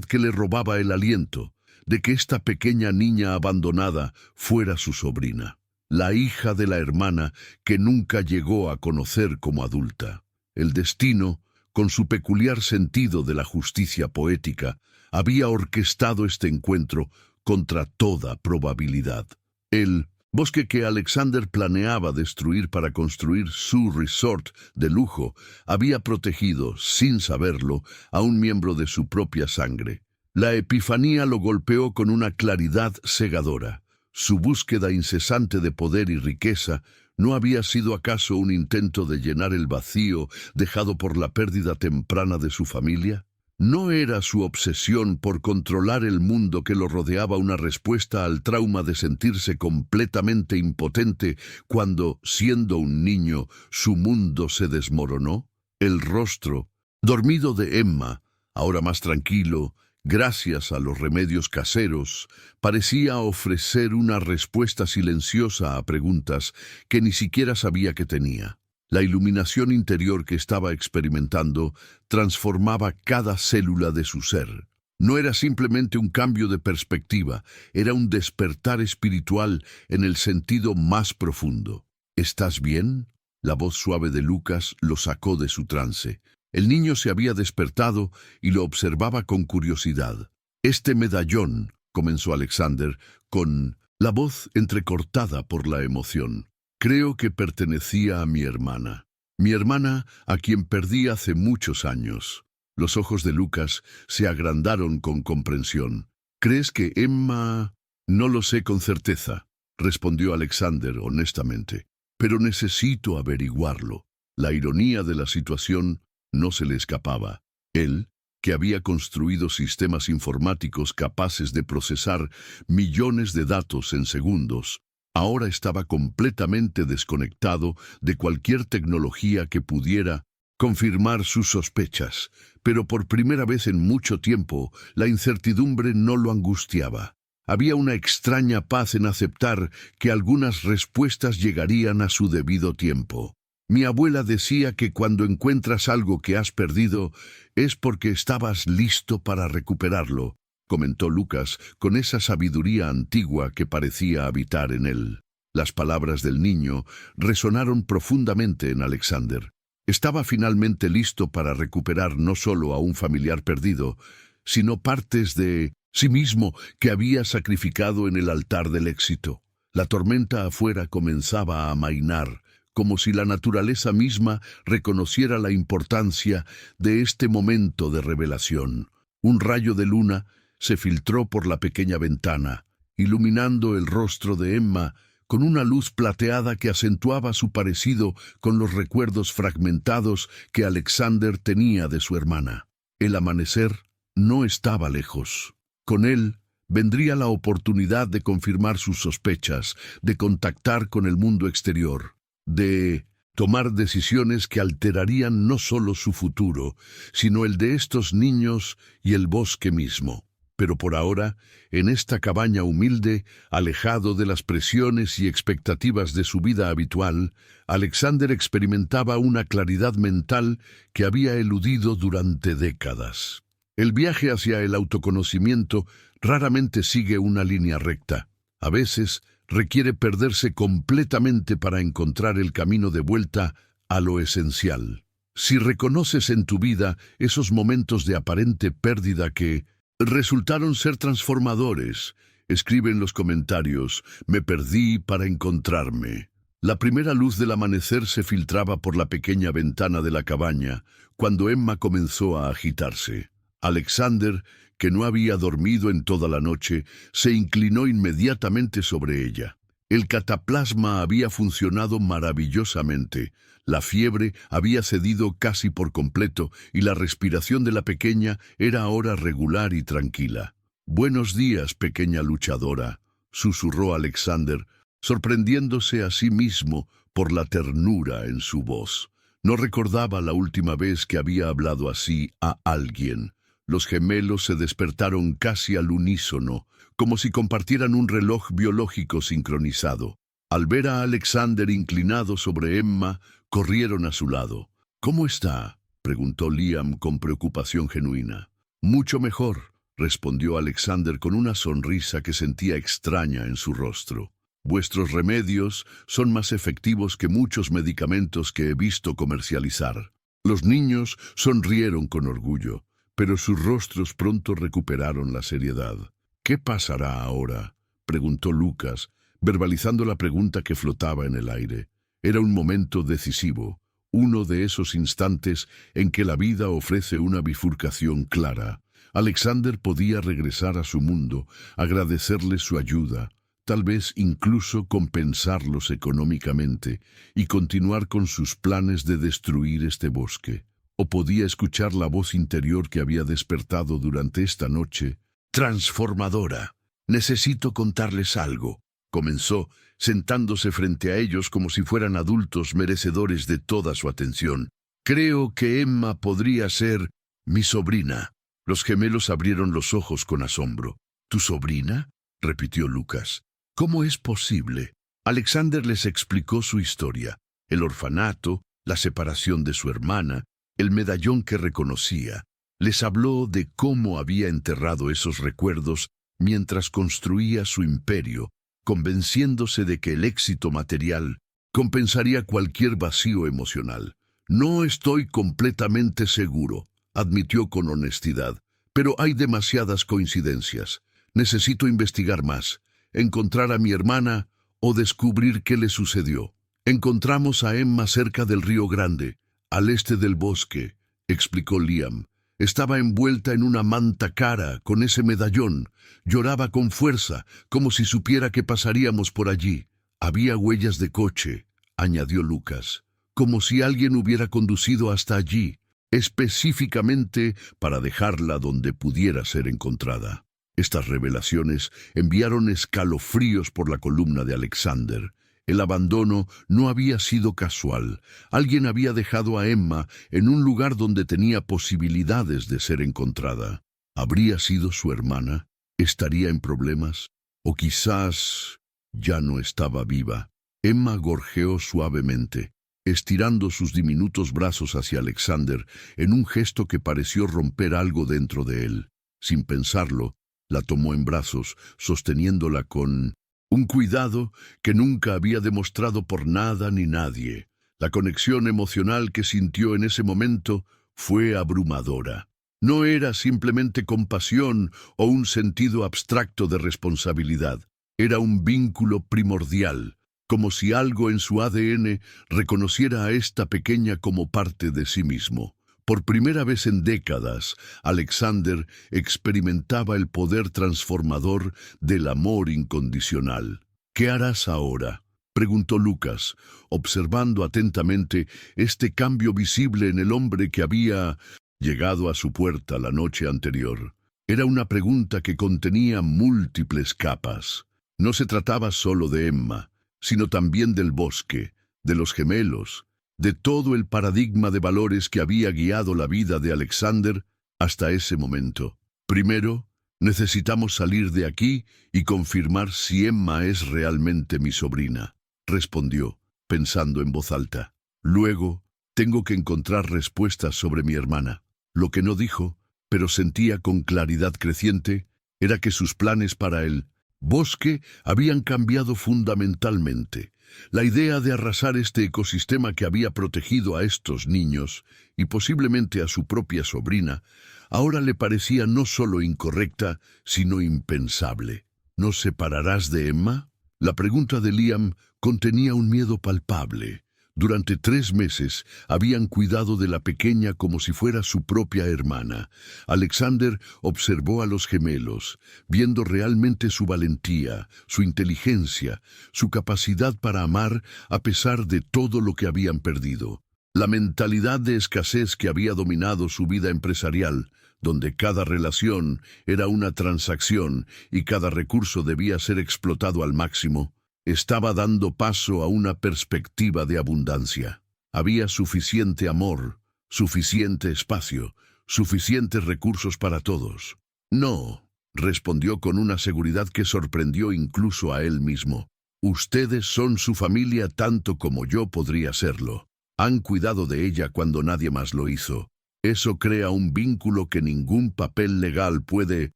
que le robaba el aliento, de que esta pequeña niña abandonada fuera su sobrina, la hija de la hermana que nunca llegó a conocer como adulta. El destino, con su peculiar sentido de la justicia poética, había orquestado este encuentro contra toda probabilidad. El bosque que Alexander planeaba destruir para construir su resort de lujo había protegido, sin saberlo, a un miembro de su propia sangre. La epifanía lo golpeó con una claridad cegadora. Su búsqueda incesante de poder y riqueza ¿no había sido acaso un intento de llenar el vacío dejado por la pérdida temprana de su familia? ¿No era su obsesión por controlar el mundo que lo rodeaba una respuesta al trauma de sentirse completamente impotente cuando, siendo un niño, su mundo se desmoronó? El rostro, dormido de Emma, ahora más tranquilo, gracias a los remedios caseros, parecía ofrecer una respuesta silenciosa a preguntas que ni siquiera sabía que tenía. La iluminación interior que estaba experimentando transformaba cada célula de su ser. No era simplemente un cambio de perspectiva, era un despertar espiritual en el sentido más profundo. ¿Estás bien? La voz suave de Lucas lo sacó de su trance. El niño se había despertado y lo observaba con curiosidad. «Este medallón», comenzó Alexander, con la voz entrecortada por la emoción. «Creo que pertenecía a mi hermana. Mi hermana, a quien perdí hace muchos años». Los ojos de Lucas se agrandaron con comprensión. «¿Crees que Emma...?» «No lo sé con certeza», respondió Alexander honestamente. «Pero necesito averiguarlo». La ironía de la situación no se le escapaba. Él, que había construido sistemas informáticos capaces de procesar millones de datos en segundos, ahora estaba completamente desconectado de cualquier tecnología que pudiera confirmar sus sospechas. Pero por primera vez en mucho tiempo, la incertidumbre no lo angustiaba. Había una extraña paz en aceptar que algunas respuestas llegarían a su debido tiempo. Mi abuela decía que cuando encuentras algo que has perdido es porque estabas listo para recuperarlo, comentó Lucas con esa sabiduría antigua que parecía habitar en él. Las palabras del niño resonaron profundamente en Alexander. Estaba finalmente listo para recuperar no solo a un familiar perdido, sino partes de sí mismo que había sacrificado en el altar del éxito. La tormenta afuera comenzaba a amainar, como si la naturaleza misma reconociera la importancia de este momento de revelación. Un rayo de luna se filtró por la pequeña ventana, iluminando el rostro de Emma con una luz plateada que acentuaba su parecido con los recuerdos fragmentados que Alexander tenía de su hermana. El amanecer no estaba lejos. Con él vendría la oportunidad de confirmar sus sospechas, de contactar con el mundo exterior, de tomar decisiones que alterarían no solo su futuro, sino el de estos niños y el bosque mismo. Pero por ahora, en esta cabaña humilde, alejado de las presiones y expectativas de su vida habitual, Alexander experimentaba una claridad mental que había eludido durante décadas. El viaje hacia el autoconocimiento raramente sigue una línea recta. A veces requiere perderse completamente para encontrar el camino de vuelta a lo esencial. Si reconoces en tu vida esos momentos de aparente pérdida que resultaron ser transformadores, escribe en los comentarios: me perdí para encontrarme. La primera luz del amanecer se filtraba por la pequeña ventana de la cabaña cuando Emma comenzó a agitarse. Alexander, que no había dormido en toda la noche, se inclinó inmediatamente sobre ella. El cataplasma había funcionado maravillosamente. La fiebre había cedido casi por completo y la respiración de la pequeña era ahora regular y tranquila. «Buenos días, pequeña luchadora», susurró Alexander, sorprendiéndose a sí mismo por la ternura en su voz. No recordaba la última vez que había hablado así a alguien. Los gemelos se despertaron casi al unísono, como si compartieran un reloj biológico sincronizado. Al ver a Alexander inclinado sobre Emma, corrieron a su lado. «¿Cómo está?», preguntó Liam con preocupación genuina. «Mucho mejor», respondió Alexander con una sonrisa que sentía extraña en su rostro. «Vuestros remedios son más efectivos que muchos medicamentos que he visto comercializar». Los niños sonrieron con orgullo, pero sus rostros pronto recuperaron la seriedad. «¿Qué pasará ahora?», preguntó Lucas, verbalizando la pregunta que flotaba en el aire. Era un momento decisivo, uno de esos instantes en que la vida ofrece una bifurcación clara. Alexander podía regresar a su mundo, agradecerles su ayuda, tal vez incluso compensarlos económicamente y continuar con sus planes de destruir este bosque. O podía escuchar la voz interior que había despertado durante esta noche, transformadora. «Necesito contarles algo», comenzó, sentándose frente a ellos como si fueran adultos merecedores de toda su atención. «Creo que Emma podría ser mi sobrina». Los gemelos abrieron los ojos con asombro. «¿Tu sobrina?», repitió Lucas. «¿Cómo es posible?». Alexander les explicó su historia: el orfanato, la separación de su hermana, el medallón que reconocía. Les habló de cómo había enterrado esos recuerdos mientras construía su imperio, convenciéndose de que el éxito material compensaría cualquier vacío emocional. «No estoy completamente seguro», admitió con honestidad, «pero hay demasiadas coincidencias. Necesito investigar más, encontrar a mi hermana o descubrir qué le sucedió». «Encontramos a Emma cerca del Río Grande, al este del bosque», explicó Liam. «Estaba envuelta en una manta cara con ese medallón. Lloraba con fuerza, como si supiera que pasaríamos por allí. Había huellas de coche», añadió Lucas, «como si alguien hubiera conducido hasta allí, específicamente para dejarla donde pudiera ser encontrada». Estas revelaciones enviaron escalofríos por la columna de Alexander. El abandono no había sido casual. Alguien había dejado a Emma en un lugar donde tenía posibilidades de ser encontrada. ¿Habría sido su hermana? ¿Estaría en problemas? ¿O quizás ya no estaba viva? Emma gorjeó suavemente, estirando sus diminutos brazos hacia Alexander en un gesto que pareció romper algo dentro de él. Sin pensarlo, la tomó en brazos, sosteniéndola con un cuidado que nunca había demostrado por nada ni nadie. La conexión emocional que sintió en ese momento fue abrumadora. No era simplemente compasión o un sentido abstracto de responsabilidad. Era un vínculo primordial, como si algo en su ADN reconociera a esta pequeña como parte de sí mismo. Por primera vez en décadas, Alexander experimentaba el poder transformador del amor incondicional. «¿Qué harás ahora?», preguntó Lucas, observando atentamente este cambio visible en el hombre que había llegado a su puerta la noche anterior. Era una pregunta que contenía múltiples capas. No se trataba solo de Emma, sino también del bosque, de los gemelos, de todo el paradigma de valores que había guiado la vida de Alexander hasta ese momento. Primero, necesitamos salir de aquí y confirmar si Emma es realmente mi sobrina, respondió, pensando en voz alta. Luego, tengo que encontrar respuestas sobre mi hermana. Lo que no dijo, pero sentía con claridad creciente, era que sus planes para el bosque habían cambiado fundamentalmente. La idea de arrasar este ecosistema que había protegido a estos niños, y posiblemente a su propia sobrina, ahora le parecía no solo incorrecta, sino impensable. ¿Nos separarás de Emma? La pregunta de Liam contenía un miedo palpable. Durante 3 meses habían cuidado de la pequeña como si fuera su propia hermana. Alexander observó a los gemelos, viendo realmente su valentía, su inteligencia, su capacidad para amar a pesar de todo lo que habían perdido. La mentalidad de escasez que había dominado su vida empresarial, donde cada relación era una transacción y cada recurso debía ser explotado al máximo, estaba dando paso a una perspectiva de abundancia. Había suficiente amor, suficiente espacio, suficientes recursos para todos. No, respondió con una seguridad que sorprendió incluso a él mismo. Ustedes son su familia tanto como yo podría serlo. Han cuidado de ella cuando nadie más lo hizo. Eso crea un vínculo que ningún papel legal puede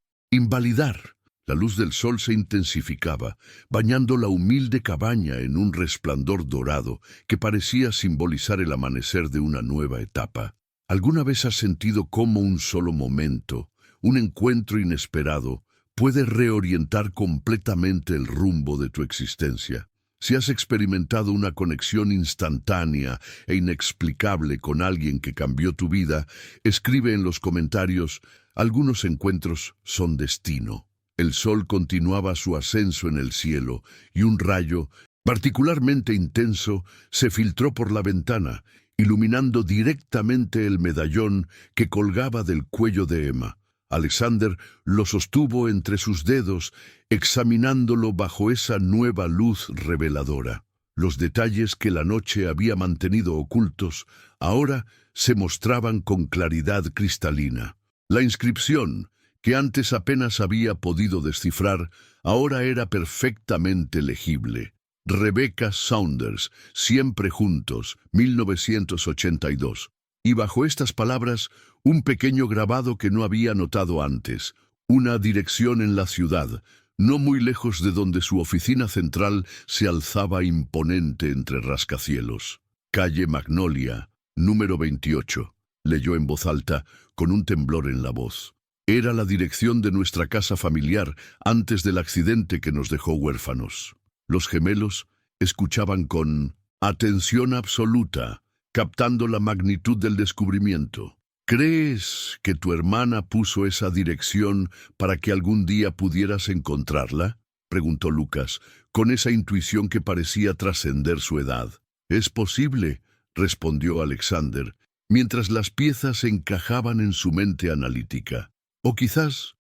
invalidar. La luz del sol se intensificaba, bañando la humilde cabaña en un resplandor dorado que parecía simbolizar el amanecer de una nueva etapa. ¿Alguna vez has sentido cómo un solo momento, un encuentro inesperado, puede reorientar completamente el rumbo de tu existencia? Si has experimentado una conexión instantánea e inexplicable con alguien que cambió tu vida, escribe en los comentarios: algunos encuentros son destino. El sol continuaba su ascenso en el cielo, y un rayo, particularmente intenso, se filtró por la ventana, iluminando directamente el medallón que colgaba del cuello de Emma. Alexander lo sostuvo entre sus dedos, examinándolo bajo esa nueva luz reveladora. Los detalles que la noche había mantenido ocultos, ahora se mostraban con claridad cristalina. La inscripción, que antes apenas había podido descifrar, ahora era perfectamente legible. Rebecca Saunders, siempre juntos, 1982. Y bajo estas palabras, un pequeño grabado que no había notado antes, una dirección en la ciudad, no muy lejos de donde su oficina central se alzaba imponente entre rascacielos. Calle Magnolia, número 28, leyó en voz alta, con un temblor en la voz. Era la dirección de nuestra casa familiar antes del accidente que nos dejó huérfanos. Los gemelos escuchaban con atención absoluta, captando la magnitud del descubrimiento. ¿Crees que tu hermana puso esa dirección para que algún día pudieras encontrarla?, preguntó Lucas, con esa intuición que parecía trascender su edad. Es posible, respondió Alexander, mientras las piezas encajaban en su mente analítica. O quizás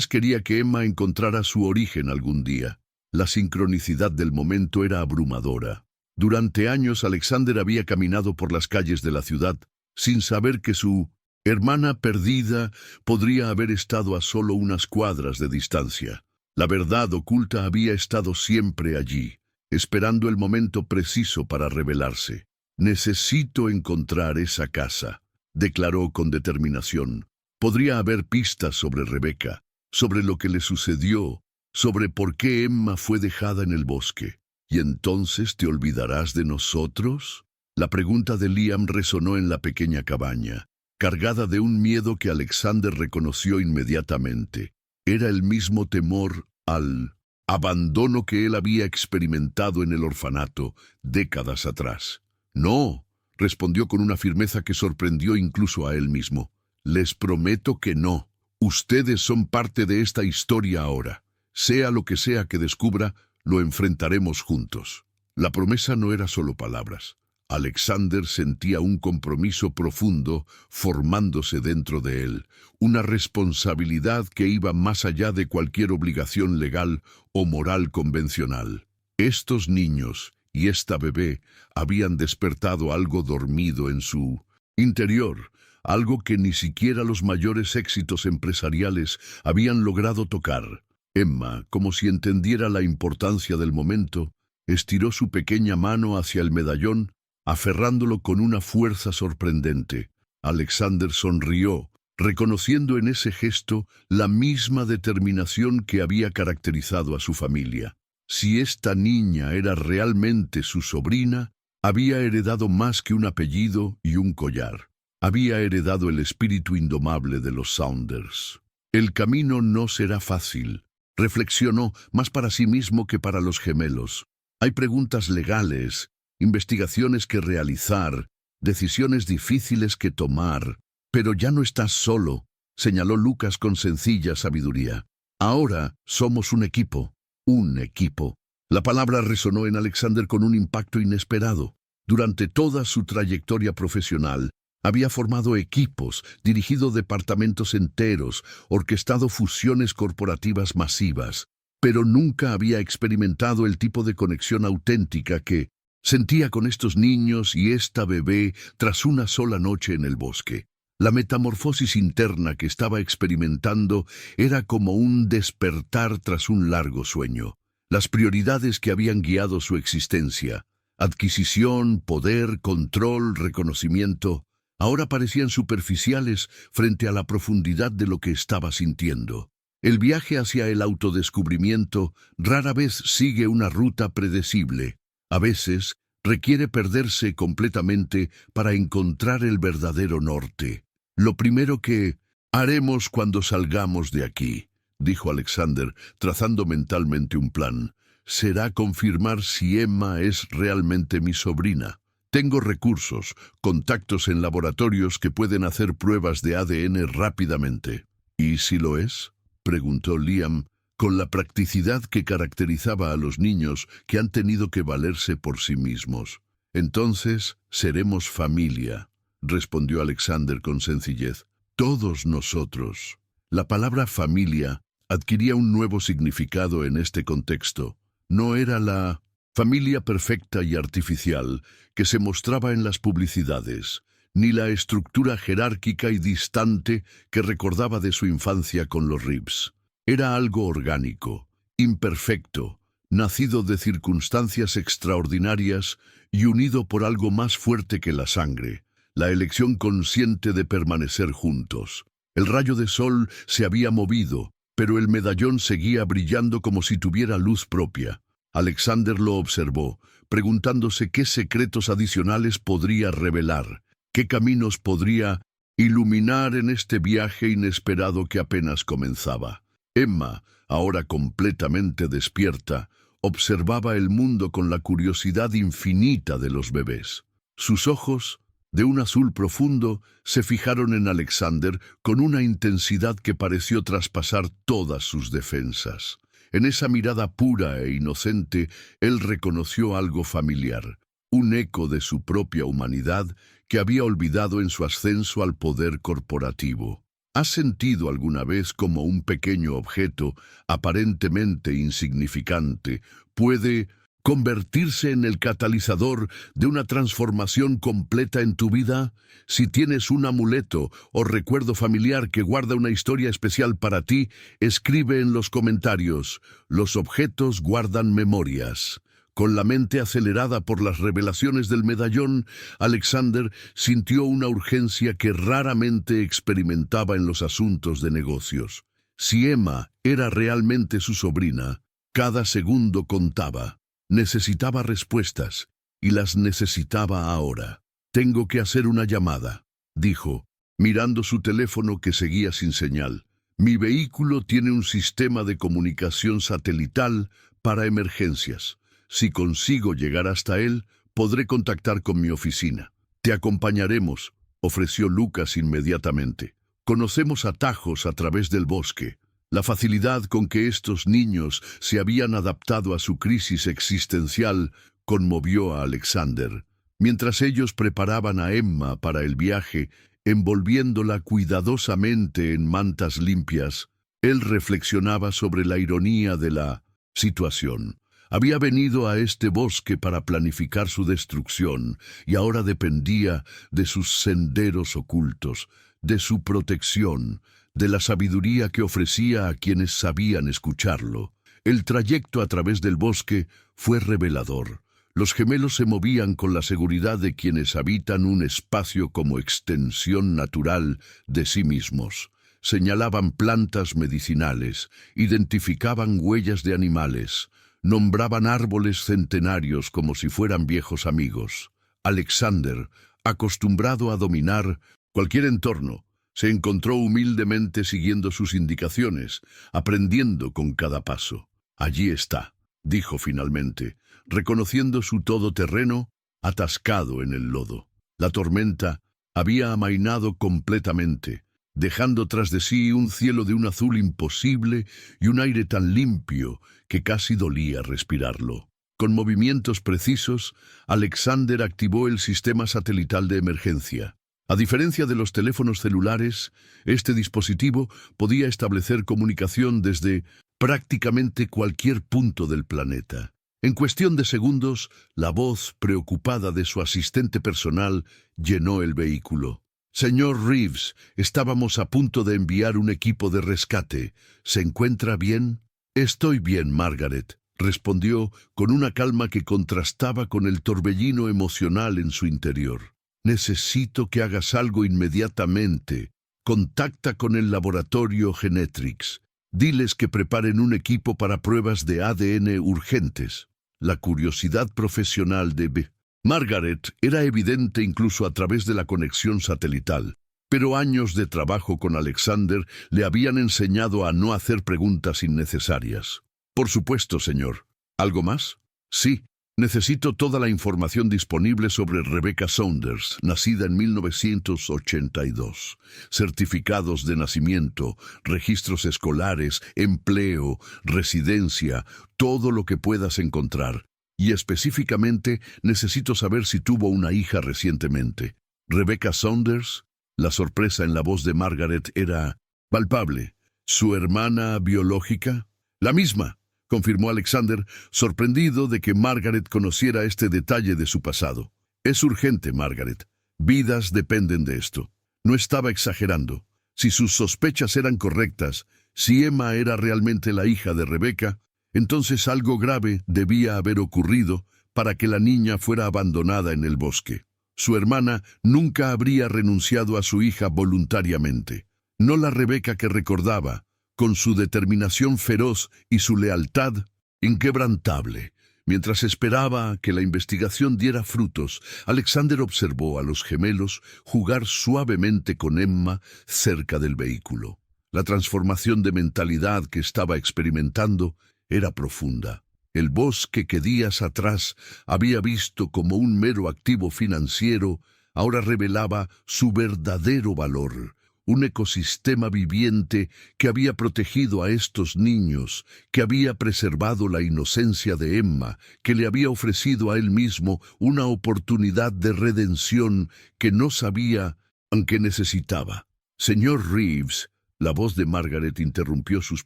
quería que Emma encontrara su origen algún día. La sincronicidad del momento era abrumadora. Durante años Alexander había caminado por las calles de la ciudad sin saber que su hermana perdida podría haber estado a solo unas cuadras de distancia. La verdad oculta había estado siempre allí, esperando el momento preciso para revelarse. Necesito encontrar esa casa, declaró con determinación. Podría haber pistas sobre Rebecca, sobre lo que le sucedió, sobre por qué Emma fue dejada en el bosque. ¿Y entonces te olvidarás de nosotros? La pregunta de Liam resonó en la pequeña cabaña, cargada de un miedo que Alexander reconoció inmediatamente. Era el mismo temor al abandono que él había experimentado en el orfanato décadas atrás. No, respondió con una firmeza que sorprendió incluso a él mismo. Les prometo que no. Ustedes son parte de esta historia ahora. Sea lo que sea que descubra, lo enfrentaremos juntos. La promesa no era solo palabras. Alexander sentía un compromiso profundo formándose dentro de él, una responsabilidad que iba más allá de cualquier obligación legal o moral convencional. Estos niños y esta bebé habían despertado algo dormido en su interior, algo que ni siquiera los mayores éxitos empresariales habían logrado tocar. Emma, como si entendiera la importancia del momento, estiró su pequeña mano hacia el medallón, aferrándolo con una fuerza sorprendente. Alexander sonrió, reconociendo en ese gesto la misma determinación que había caracterizado a su familia. Si esta niña era realmente su sobrina, había heredado más que un apellido y un collar. Había heredado el espíritu indomable de los Saunders. El camino no será fácil, reflexionó, más para sí mismo que para los gemelos. Hay preguntas legales, investigaciones que realizar, decisiones difíciles que tomar. Pero ya no estás solo, señaló Lucas con sencilla sabiduría. Ahora somos un equipo. Un equipo. La palabra resonó en Alexander con un impacto inesperado. Durante toda su trayectoria profesional, había formado equipos, dirigido departamentos enteros, orquestado fusiones corporativas masivas, pero nunca había experimentado el tipo de conexión auténtica que sentía con estos niños y esta bebé tras una sola noche en el bosque. La metamorfosis interna que estaba experimentando era como un despertar tras un largo sueño. Las prioridades que habían guiado su existencia, adquisición, poder, control, reconocimiento, ahora parecían superficiales frente a la profundidad de lo que estaba sintiendo. El viaje hacia el autodescubrimiento rara vez sigue una ruta predecible. A veces requiere perderse completamente para encontrar el verdadero norte. Lo primero que haremos cuando salgamos de aquí, dijo Alexander, trazando mentalmente un plan, será confirmar si Emma es realmente mi sobrina. Tengo recursos, contactos en laboratorios que pueden hacer pruebas de ADN rápidamente. ¿Y si lo es?, preguntó Liam, con la practicidad que caracterizaba a los niños que han tenido que valerse por sí mismos. Entonces seremos familia, respondió Alexander con sencillez. Todos nosotros. La palabra familia adquiría un nuevo significado en este contexto. No era la familia perfecta y artificial que se mostraba en las publicidades, ni la estructura jerárquica y distante que recordaba de su infancia con los Reeves. Era algo orgánico, imperfecto, nacido de circunstancias extraordinarias y unido por algo más fuerte que la sangre, la elección consciente de permanecer juntos. El rayo de sol se había movido, pero el medallón seguía brillando como si tuviera luz propia. Alexander lo observó, preguntándose qué secretos adicionales podría revelar, qué caminos podría iluminar en este viaje inesperado que apenas comenzaba. Emma, ahora completamente despierta, observaba el mundo con la curiosidad infinita de los bebés. Sus ojos, de un azul profundo, se fijaron en Alexander con una intensidad que pareció traspasar todas sus defensas. En esa mirada pura e inocente, él reconoció algo familiar, un eco de su propia humanidad que había olvidado en su ascenso al poder corporativo. ¿Has sentido alguna vez como un pequeño objeto, aparentemente insignificante, puede convertirse en el catalizador de una transformación completa en tu vida? Si tienes un amuleto o recuerdo familiar que guarda una historia especial para ti, escribe en los comentarios. Los objetos guardan memorias. Con la mente acelerada por las revelaciones del medallón, Alexander sintió una urgencia que raramente experimentaba en los asuntos de negocios. Si Emma era realmente su sobrina, cada segundo contaba. Necesitaba respuestas, y las necesitaba ahora. Tengo que hacer una llamada, dijo, mirando su teléfono que seguía sin señal. Mi vehículo tiene un sistema de comunicación satelital para emergencias. Si consigo llegar hasta él, podré contactar con mi oficina. Te acompañaremos, ofreció Lucas inmediatamente. Conocemos atajos a través del bosque. La facilidad con que estos niños se habían adaptado a su crisis existencial conmovió a Alexander. Mientras ellos preparaban a Emma para el viaje, envolviéndola cuidadosamente en mantas limpias, él reflexionaba sobre la ironía de la situación. Había venido a este bosque para planificar su destrucción y ahora dependía de sus senderos ocultos, de su protección, de la sabiduría que ofrecía a quienes sabían escucharlo. El trayecto a través del bosque fue revelador. Los gemelos se movían con la seguridad de quienes habitan un espacio como extensión natural de sí mismos. Señalaban plantas medicinales, identificaban huellas de animales, nombraban árboles centenarios como si fueran viejos amigos. Alexander, acostumbrado a dominar cualquier entorno, se encontró humildemente siguiendo sus indicaciones, aprendiendo con cada paso. «Allí está», dijo finalmente, reconociendo su todoterreno atascado en el lodo. La tormenta había amainado completamente, dejando tras de sí un cielo de un azul imposible y un aire tan limpio que casi dolía respirarlo. Con movimientos precisos, Alexander activó el sistema satelital de emergencia. A diferencia de los teléfonos celulares, este dispositivo podía establecer comunicación desde prácticamente cualquier punto del planeta. En cuestión de segundos, la voz preocupada de su asistente personal llenó el vehículo. «Señor Reeves, estábamos a punto de enviar un equipo de rescate. ¿Se encuentra bien?» «Estoy bien, Margaret», respondió con una calma que contrastaba con el torbellino emocional en su interior. «Necesito que hagas algo inmediatamente. Contacta con el laboratorio Genetrix. Diles que preparen un equipo para pruebas de ADN urgentes». La curiosidad profesional de Margaret era evidente incluso a través de la conexión satelital, pero años de trabajo con Alexander le habían enseñado a no hacer preguntas innecesarias. «Por supuesto, señor. ¿Algo más?» «Sí. Necesito toda la información disponible sobre Rebecca Saunders, nacida en 1982. Certificados de nacimiento, registros escolares, empleo, residencia, todo lo que puedas encontrar. Y específicamente necesito saber si tuvo una hija recientemente». «Rebecca Saunders». La sorpresa en la voz de Margaret era palpable. «¿Su hermana biológica?» «La misma», confirmó Alexander, sorprendido de que Margaret conociera este detalle de su pasado. «Es urgente, Margaret. Vidas dependen de esto». No estaba exagerando. Si sus sospechas eran correctas, si Emma era realmente la hija de Rebecca, entonces algo grave debía haber ocurrido para que la niña fuera abandonada en el bosque. Su hermana nunca habría renunciado a su hija voluntariamente. No la Rebecca que recordaba, con su determinación feroz y su lealtad inquebrantable. Mientras esperaba que la investigación diera frutos, Alexander observó a los gemelos jugar suavemente con Emma cerca del vehículo. La transformación de mentalidad que estaba experimentando era profunda. El bosque que días atrás había visto como un mero activo financiero, ahora revelaba su verdadero valor. Un ecosistema viviente que había protegido a estos niños, que había preservado la inocencia de Emma, que le había ofrecido a él mismo una oportunidad de redención que no sabía aunque necesitaba. «Señor Reeves», la voz de Margaret interrumpió sus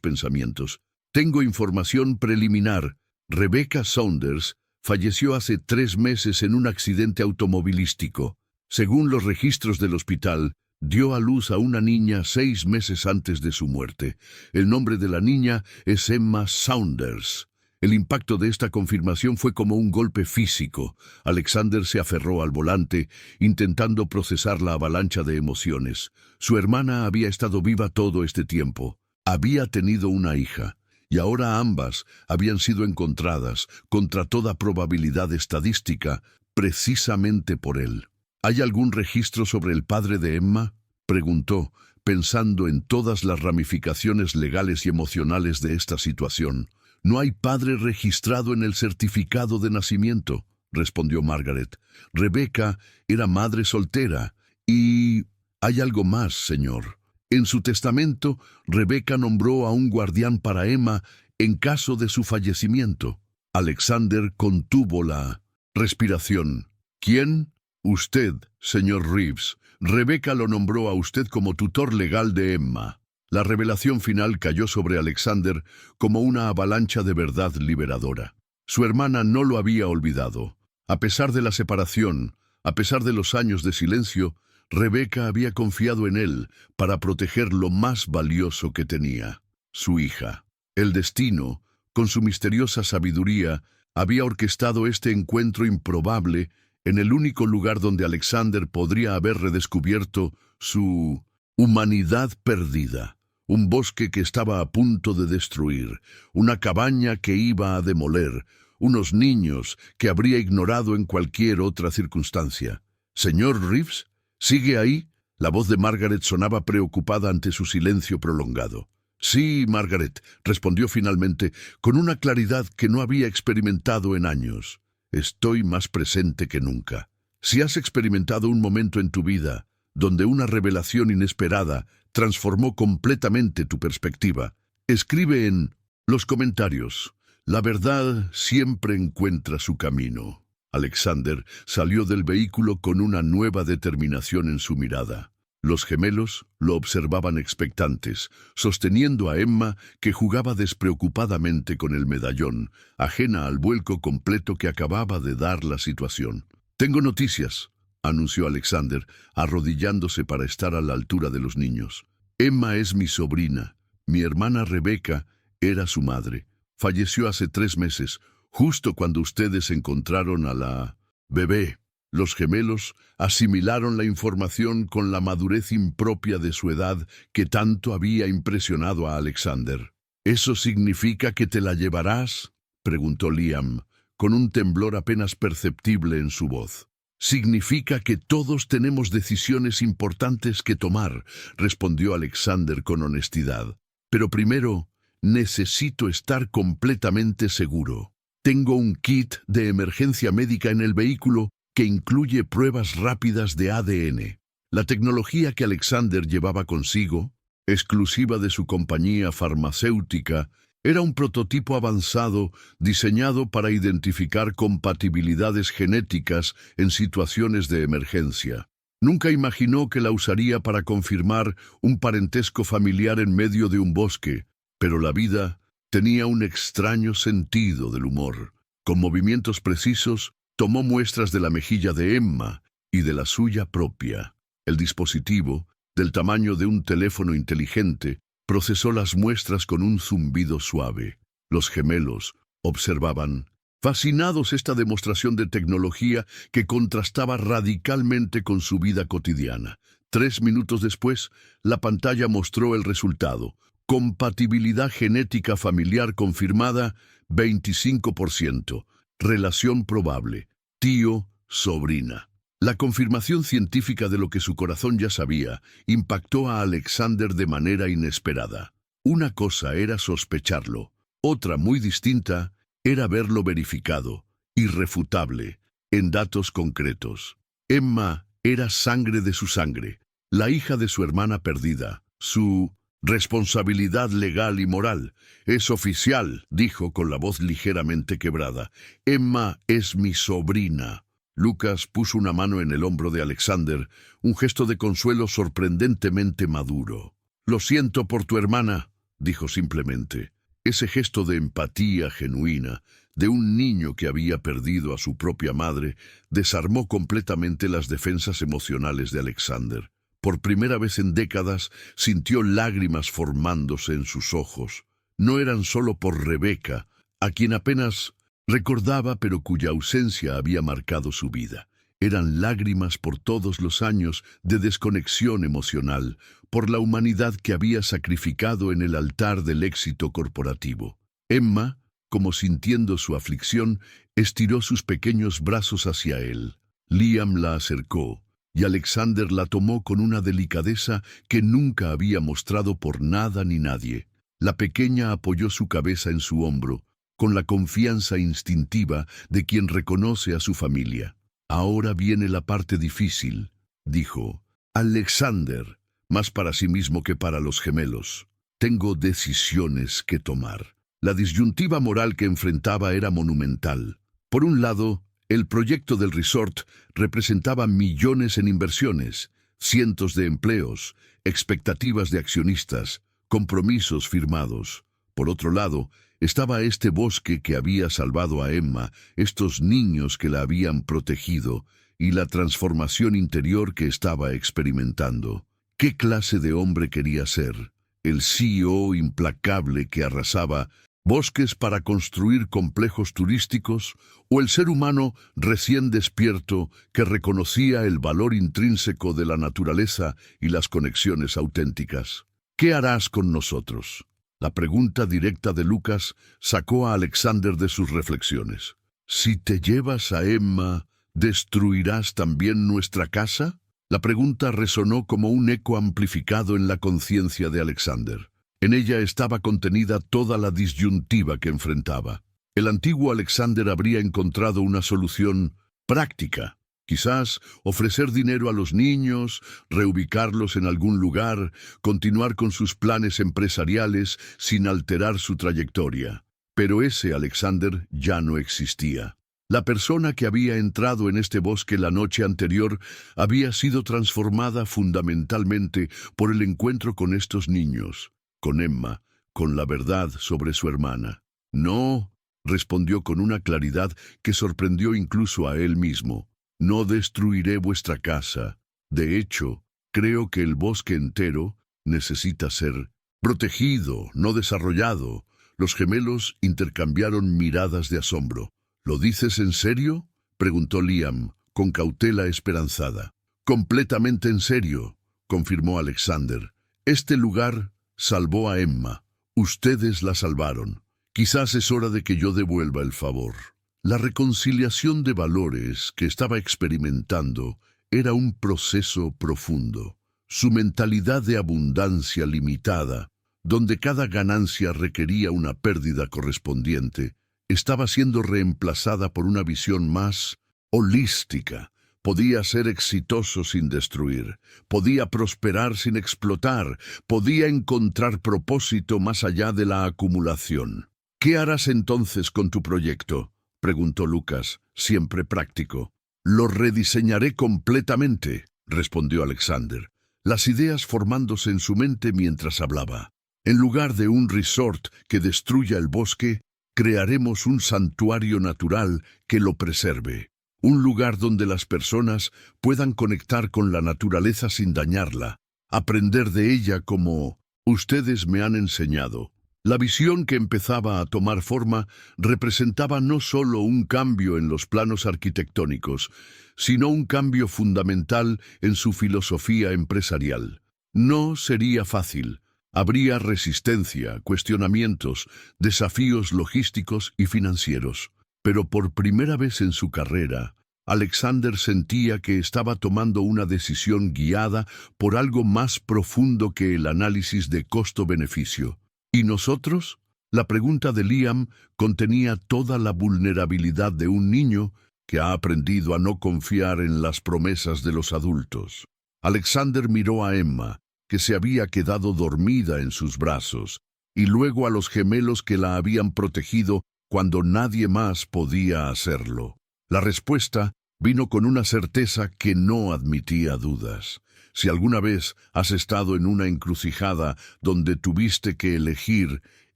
pensamientos. «Tengo información preliminar. Rebecca Saunders falleció hace 3 meses en un accidente automovilístico. Según los registros del hospital, dio a luz a una niña 6 meses antes de su muerte. El nombre de la niña es Emma Saunders». El impacto de esta confirmación fue como un golpe físico. Alexander se aferró al volante, intentando procesar la avalancha de emociones. Su hermana había estado viva todo este tiempo. Había tenido una hija, y ahora ambas habían sido encontradas, contra toda probabilidad estadística, precisamente por él. «¿Hay algún registro sobre el padre de Emma?», preguntó, pensando en todas las ramificaciones legales y emocionales de esta situación. «No hay padre registrado en el certificado de nacimiento», respondió Margaret. «Rebecca era madre soltera. Y hay algo más, señor. En su testamento, Rebecca nombró a un guardián para Emma en caso de su fallecimiento». Alexander contuvo la respiración. ¿Quién? Usted, señor Reeves. Rebecca lo nombró a usted como tutor legal de Emma. La revelación final cayó sobre Alexander como una avalancha de verdad liberadora. Su hermana no lo había olvidado. A pesar de la separación, a pesar de los años de silencio, Rebecca había confiado en él para proteger lo más valioso que tenía, su hija. El destino, con su misteriosa sabiduría, había orquestado este encuentro improbable en el único lugar donde Alexander podría haber redescubierto su humanidad perdida. Un bosque que estaba a punto de destruir, una cabaña que iba a demoler, unos niños que habría ignorado en cualquier otra circunstancia. «Señor Reeves, ¿sigue ahí?» La voz de Margaret sonaba preocupada ante su silencio prolongado. «Sí, Margaret», respondió finalmente, con una claridad que no había experimentado en años. «Estoy más presente que nunca. Si has experimentado un momento en tu vida donde una revelación inesperada transformó completamente tu perspectiva, escribe en los comentarios. La verdad siempre encuentra su camino». Alexander salió del vehículo con una nueva determinación en su mirada. Los gemelos lo observaban expectantes, sosteniendo a Emma, que jugaba despreocupadamente con el medallón, ajena al vuelco completo que acababa de dar la situación. «Tengo noticias», anunció Alexander, arrodillándose para estar a la altura de los niños. «Emma es mi sobrina. Mi hermana Rebecca era su madre. Falleció hace 3 meses, justo cuando ustedes encontraron a la bebé». Los gemelos asimilaron la información con la madurez impropia de su edad que tanto había impresionado a Alexander. «¿Eso significa que te la llevarás?», preguntó Liam, con un temblor apenas perceptible en su voz. «Significa que todos tenemos decisiones importantes que tomar», respondió Alexander con honestidad. «Pero primero, necesito estar completamente seguro. Tengo un kit de emergencia médica en el vehículo que incluye pruebas rápidas de ADN. La tecnología que Alexander llevaba consigo, exclusiva de su compañía farmacéutica, era un prototipo avanzado diseñado para identificar compatibilidades genéticas en situaciones de emergencia. Nunca imaginó que la usaría para confirmar un parentesco familiar en medio de un bosque, pero la vida tenía un extraño sentido del humor. Con movimientos precisos, tomó muestras de la mejilla de Emma y de la suya propia. El dispositivo, del tamaño de un teléfono inteligente, procesó las muestras con un zumbido suave. Los gemelos observaban, fascinados, esta demostración de tecnología que contrastaba radicalmente con su vida cotidiana. 3 minutos después, la pantalla mostró el resultado. Compatibilidad genética familiar confirmada, 25%. Relación probable, tío-sobrina. La confirmación científica de lo que su corazón ya sabía impactó a Alexander de manera inesperada. Una cosa era sospecharlo, otra muy distinta era verlo verificado, irrefutable, en datos concretos. Emma era sangre de su sangre, la hija de su hermana perdida, su responsabilidad legal y moral. «Es oficial», dijo con la voz ligeramente quebrada. «Emma es mi sobrina». Lucas puso una mano en el hombro de Alexander, un gesto de consuelo sorprendentemente maduro. «Lo siento por tu hermana», dijo simplemente. Ese gesto de empatía genuina, de un niño que había perdido a su propia madre, desarmó completamente las defensas emocionales de Alexander. Por primera vez en décadas, sintió lágrimas formándose en sus ojos. No eran solo por Rebecca, a quien apenas recordaba pero cuya ausencia había marcado su vida. Eran lágrimas por todos los años de desconexión emocional, por la humanidad que había sacrificado en el altar del éxito corporativo. Emma, como sintiendo su aflicción, estiró sus pequeños brazos hacia él. Liam la acercó, y Alexander la tomó con una delicadeza que nunca había mostrado por nada ni nadie. La pequeña apoyó su cabeza en su hombro, con la confianza instintiva de quien reconoce a su familia. «Ahora viene la parte difícil», dijo Alexander, más para sí mismo que para los gemelos. «Tengo decisiones que tomar». La disyuntiva moral que enfrentaba era monumental. Por un lado, El proyecto del resort representaba millones en inversiones, cientos de empleos, expectativas de accionistas, compromisos firmados. Por otro lado, estaba este bosque que había salvado a Emma, estos niños que la habían protegido y la transformación interior que estaba experimentando. ¿Qué clase de hombre quería ser? ¿El CEO implacable que arrasaba bosques para construir complejos turísticos, o el ser humano recién despierto que reconocía el valor intrínseco de la naturaleza y las conexiones auténticas? ¿Qué harás con nosotros? La pregunta directa de Lucas sacó a Alexander de sus reflexiones. Si te llevas a Emma, ¿destruirás también nuestra casa? La pregunta resonó como un eco amplificado en la conciencia de Alexander. En ella estaba contenida toda la disyuntiva que enfrentaba. El antiguo Alexander habría encontrado una solución práctica. Quizás ofrecer dinero a los niños, reubicarlos en algún lugar, continuar con sus planes empresariales sin alterar su trayectoria. Pero ese Alexander ya no existía. La persona que había entrado en este bosque la noche anterior había sido transformada fundamentalmente por el encuentro con estos niños, con Emma, con la verdad sobre su hermana. No, respondió con una claridad que sorprendió incluso a él mismo. No destruiré vuestra casa. De hecho, creo que el bosque entero necesita ser protegido, no desarrollado. Los gemelos intercambiaron miradas de asombro. ¿Lo dices en serio?, preguntó Liam, con cautela esperanzada. Completamente en serio, confirmó Alexander. Este lugar salvó a Emma. Ustedes la salvaron. Quizás es hora de que yo devuelva el favor. La reconciliación de valores que estaba experimentando era un proceso profundo. Su mentalidad de abundancia limitada, donde cada ganancia requería una pérdida correspondiente, estaba siendo reemplazada por una visión más holística. Podía ser exitoso sin destruir, podía prosperar sin explotar, podía encontrar propósito más allá de la acumulación. ¿Qué harás entonces con tu proyecto?, preguntó Lucas, siempre práctico. Lo rediseñaré completamente, respondió Alexander, las ideas formándose en su mente mientras hablaba. En lugar de un resort que destruya el bosque, crearemos un santuario natural que lo preserve. Un lugar donde las personas puedan conectar con la naturaleza sin dañarla, aprender de ella como ustedes me han enseñado. La visión que empezaba a tomar forma representaba no solo un cambio en los planos arquitectónicos, sino un cambio fundamental en su filosofía empresarial. No sería fácil. Habría resistencia, cuestionamientos, desafíos logísticos y financieros. Pero por primera vez en su carrera, Alexander sentía que estaba tomando una decisión guiada por algo más profundo que el análisis de costo-beneficio. ¿Y nosotros? La pregunta de Liam contenía toda la vulnerabilidad de un niño que ha aprendido a no confiar en las promesas de los adultos. Alexander miró a Emma, que se había quedado dormida en sus brazos, y luego a los gemelos que la habían protegido cuando nadie más podía hacerlo. La respuesta vino con una certeza que no admitía dudas. Si alguna vez has estado en una encrucijada donde tuviste que elegir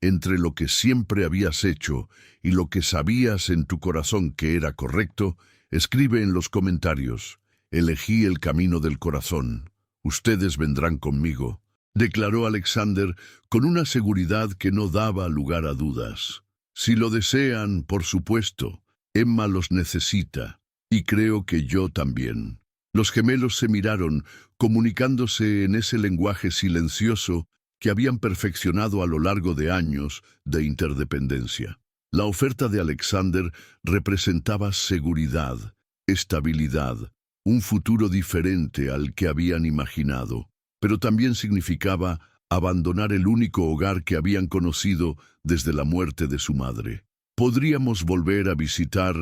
entre lo que siempre habías hecho y lo que sabías en tu corazón que era correcto, escribe en los comentarios: elegí el camino del corazón. Ustedes vendrán conmigo, declaró Alexander con una seguridad que no daba lugar a dudas. Si lo desean, por supuesto, Emma los necesita, y creo que yo también. Los gemelos se miraron, comunicándose en ese lenguaje silencioso que habían perfeccionado a lo largo de años de interdependencia. La oferta de Alexander representaba seguridad, estabilidad, un futuro diferente al que habían imaginado, pero también significaba abandonar el único hogar que habían conocido desde la muerte de su madre. ¿Podríamos volver a visitar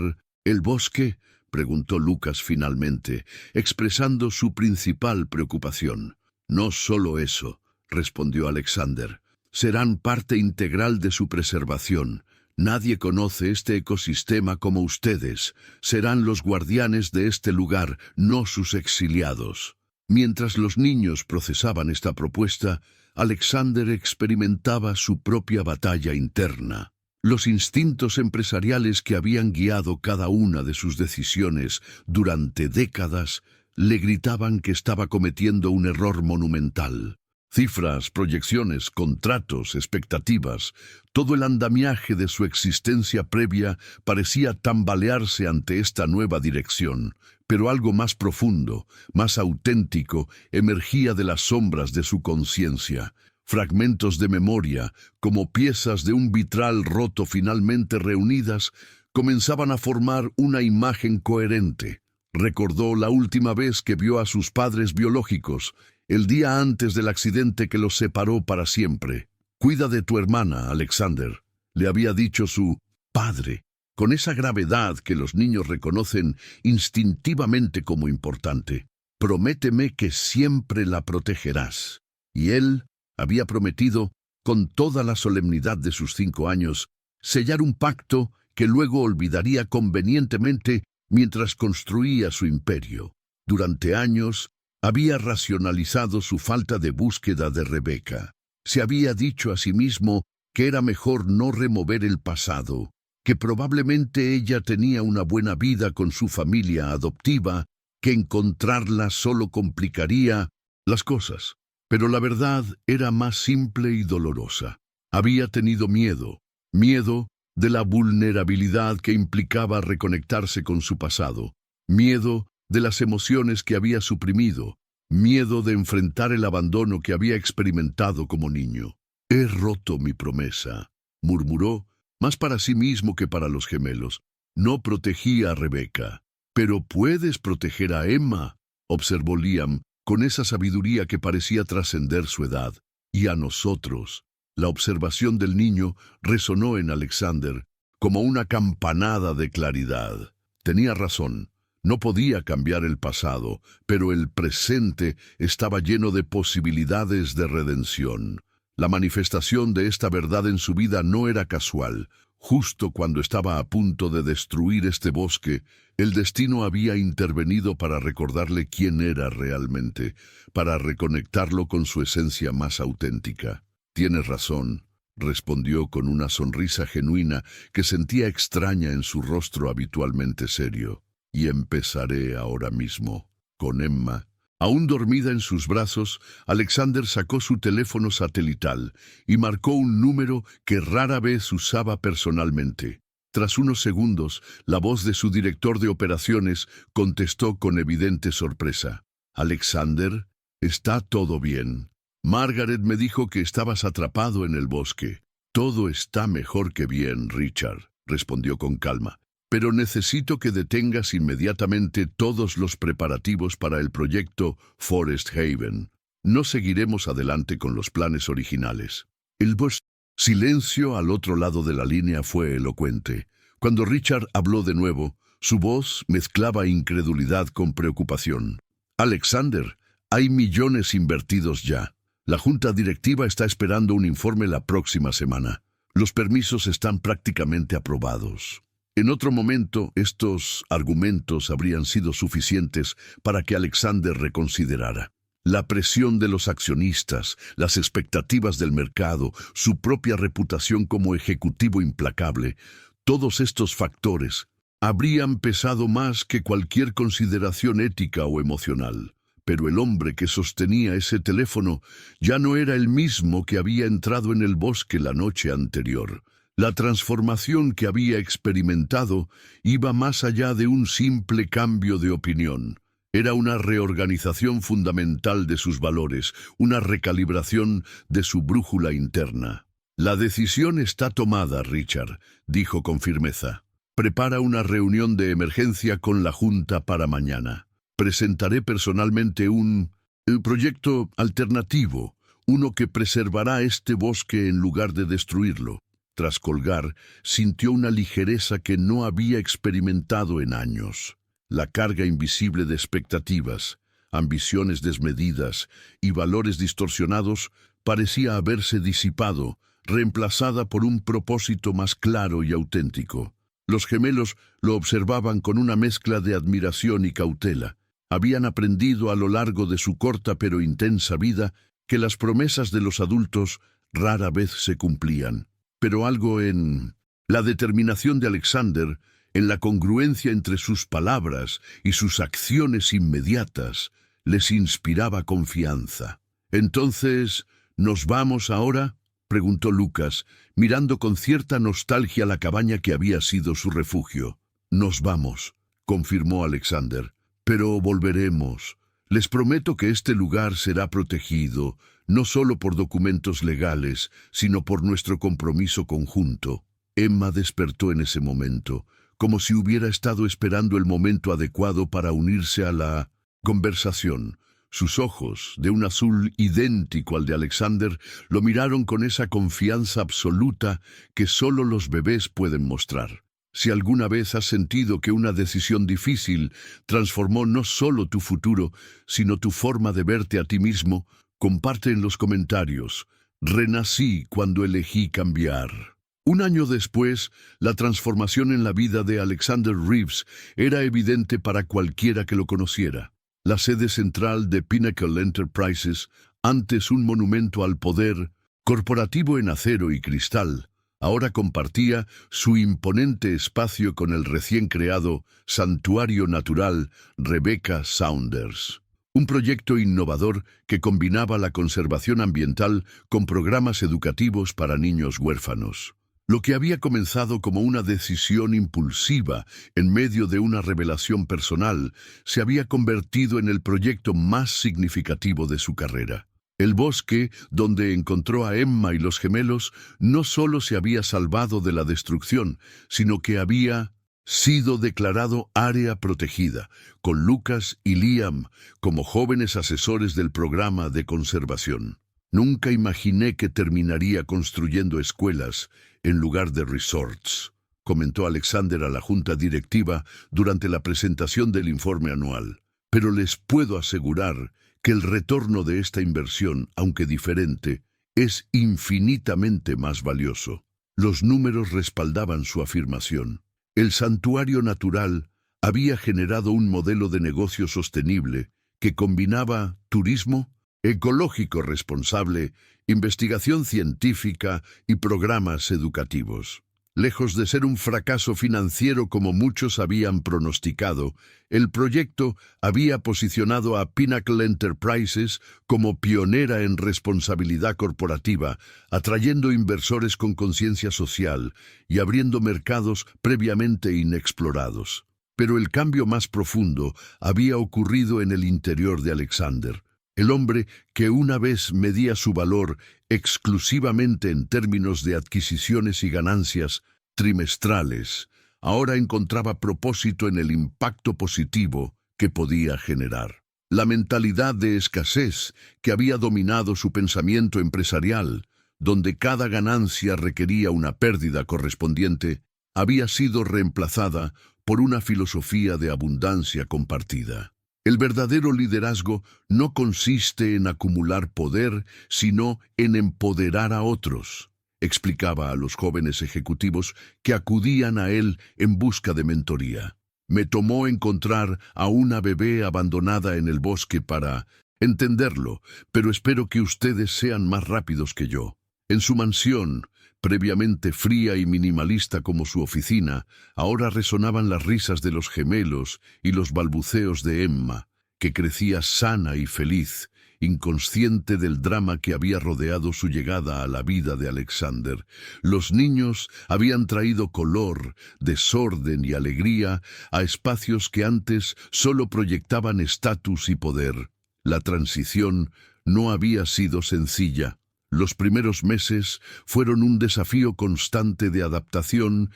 el bosque?, preguntó Lucas finalmente, expresando su principal preocupación. No solo eso, respondió Alexander. Serán parte integral de su preservación. Nadie conoce este ecosistema como ustedes. Serán los guardianes de este lugar, no sus exiliados. Mientras los niños procesaban esta propuesta, Alexander experimentaba su propia batalla interna. Los instintos empresariales que habían guiado cada una de sus decisiones durante décadas le gritaban que estaba cometiendo un error monumental. Cifras, proyecciones, contratos, expectativas, todo el andamiaje de su existencia previa parecía tambalearse ante esta nueva dirección, pero algo más profundo, más auténtico, emergía de las sombras de su conciencia. Fragmentos de memoria, como piezas de un vitral roto finalmente reunidas, comenzaban a formar una imagen coherente. Recordó la última vez que vio a sus padres biológicos, el día antes del accidente que los separó para siempre. «Cuida de tu hermana, Alexander», le había dicho su padre, con esa gravedad que los niños reconocen instintivamente como importante. «Prométeme que siempre la protegerás». Y él había prometido, con toda la solemnidad de sus 5 años, sellar un pacto que luego olvidaría convenientemente mientras construía su imperio. Durante años, había racionalizado su falta de búsqueda de Rebeca. Se había dicho a sí mismo que era mejor no remover el pasado, que probablemente ella tenía una buena vida con su familia adoptiva, que encontrarla solo complicaría las cosas. Pero la verdad era más simple y dolorosa. Había tenido miedo de la vulnerabilidad que implicaba reconectarse con su pasado, miedo de las emociones que había suprimido, miedo de enfrentar el abandono que había experimentado como niño. «He roto mi promesa», murmuró, más para sí mismo que para los gemelos. «No protegí a Rebeca». «Pero puedes proteger a Emma», observó Liam, con esa sabiduría que parecía trascender su edad. «Y a nosotros». La observación del niño resonó en Alexander como una campanada de claridad. Tenía razón. No podía cambiar el pasado, pero el presente estaba lleno de posibilidades de redención. La manifestación de esta verdad en su vida no era casual. Justo cuando estaba a punto de destruir este bosque, el destino había intervenido para recordarle quién era realmente, para reconectarlo con su esencia más auténtica. «Tienes razón», respondió con una sonrisa genuina que sentía extraña en su rostro habitualmente serio. «Y empezaré ahora mismo, con Emma». Aún dormida en sus brazos, Alexander sacó su teléfono satelital y marcó un número que rara vez usaba personalmente. Tras unos segundos, la voz de su director de operaciones contestó con evidente sorpresa. «Alexander, está todo bien. Margaret me dijo que estabas atrapado en el bosque». «Todo está mejor que bien, Richard», respondió con calma. «Pero necesito que detengas inmediatamente todos los preparativos para el proyecto Forest Haven. No seguiremos adelante con los planes originales». El silencio al otro lado de la línea fue elocuente. Cuando Richard habló de nuevo, su voz mezclaba incredulidad con preocupación. «Alexander, hay millones invertidos ya. La junta directiva está esperando un informe la próxima semana. Los permisos están prácticamente aprobados». En otro momento, estos argumentos habrían sido suficientes para que Alexander reconsiderara. La presión de los accionistas, las expectativas del mercado, su propia reputación como ejecutivo implacable, todos estos factores habrían pesado más que cualquier consideración ética o emocional. Pero el hombre que sostenía ese teléfono ya no era el mismo que había entrado en el bosque la noche anterior. La transformación que había experimentado iba más allá de un simple cambio de opinión. Era una reorganización fundamental de sus valores, una recalibración de su brújula interna. «La decisión está tomada, Richard», dijo con firmeza. «Prepara una reunión de emergencia con la Junta para mañana. Presentaré personalmente un proyecto alternativo, uno que preservará este bosque en lugar de destruirlo». Tras colgar, sintió una ligereza que no había experimentado en años. La carga invisible de expectativas, ambiciones desmedidas y valores distorsionados parecía haberse disipado, reemplazada por un propósito más claro y auténtico. Los gemelos lo observaban con una mezcla de admiración y cautela. Habían aprendido a lo largo de su corta pero intensa vida que las promesas de los adultos rara vez se cumplían. Pero algo en la determinación de Alexander, en la congruencia entre sus palabras y sus acciones inmediatas, les inspiraba confianza. «Entonces, ¿nos vamos ahora?», preguntó Lucas, mirando con cierta nostalgia la cabaña que había sido su refugio. «Nos vamos», confirmó Alexander, «pero volveremos. Les prometo que este lugar será protegido, no solo por documentos legales, sino por nuestro compromiso conjunto». Emma despertó en ese momento, como si hubiera estado esperando el momento adecuado para unirse a la conversación. Sus ojos, de un azul idéntico al de Alexander, lo miraron con esa confianza absoluta que solo los bebés pueden mostrar. Si alguna vez has sentido que una decisión difícil transformó no solo tu futuro, sino tu forma de verte a ti mismo, comparte en los comentarios. Renací cuando elegí cambiar. Un año después, la transformación en la vida de Alexander Reeves era evidente para cualquiera que lo conociera. La sede central de Pinnacle Enterprises, antes un monumento al poder corporativo en acero y cristal, ahora compartía su imponente espacio con el recién creado Santuario Natural Rebecca Saunders. Un proyecto innovador que combinaba la conservación ambiental con programas educativos para niños huérfanos. Lo que había comenzado como una decisión impulsiva en medio de una revelación personal se había convertido en el proyecto más significativo de su carrera. El bosque, donde encontró a Emma y los gemelos, no solo se había salvado de la destrucción, sino que había sido declarado área protegida, con Lucas y Liam como jóvenes asesores del programa de conservación. Nunca imaginé que terminaría construyendo escuelas en lugar de resorts, comentó Alexander a la junta directiva durante la presentación del informe anual. Pero les puedo asegurar que el retorno de esta inversión, aunque diferente, es infinitamente más valioso. Los números respaldaban su afirmación. El santuario natural había generado un modelo de negocio sostenible que combinaba turismo ecológico responsable, investigación científica y programas educativos. Lejos de ser un fracaso financiero como muchos habían pronosticado, el proyecto había posicionado a Pinnacle Enterprises como pionera en responsabilidad corporativa, atrayendo inversores con conciencia social y abriendo mercados previamente inexplorados. Pero el cambio más profundo había ocurrido en el interior de Alexander. El hombre que una vez medía su valor exclusivamente en términos de adquisiciones y ganancias trimestrales, ahora encontraba propósito en el impacto positivo que podía generar. La mentalidad de escasez que había dominado su pensamiento empresarial, donde cada ganancia requería una pérdida correspondiente, había sido reemplazada por una filosofía de abundancia compartida. El verdadero liderazgo no consiste en acumular poder, sino en empoderar a otros, explicaba a los jóvenes ejecutivos que acudían a él en busca de mentoría. Me tomó encontrar a una bebé abandonada en el bosque para entenderlo, pero espero que ustedes sean más rápidos que yo. En su mansión, previamente fría y minimalista como su oficina, ahora resonaban las risas de los gemelos y los balbuceos de Emma, que crecía sana y feliz, inconsciente del drama que había rodeado su llegada a la vida de Alexander. Los niños habían traído color, desorden y alegría a espacios que antes solo proyectaban estatus y poder. La transición no había sido sencilla. Los primeros meses fueron un desafío constante de adaptación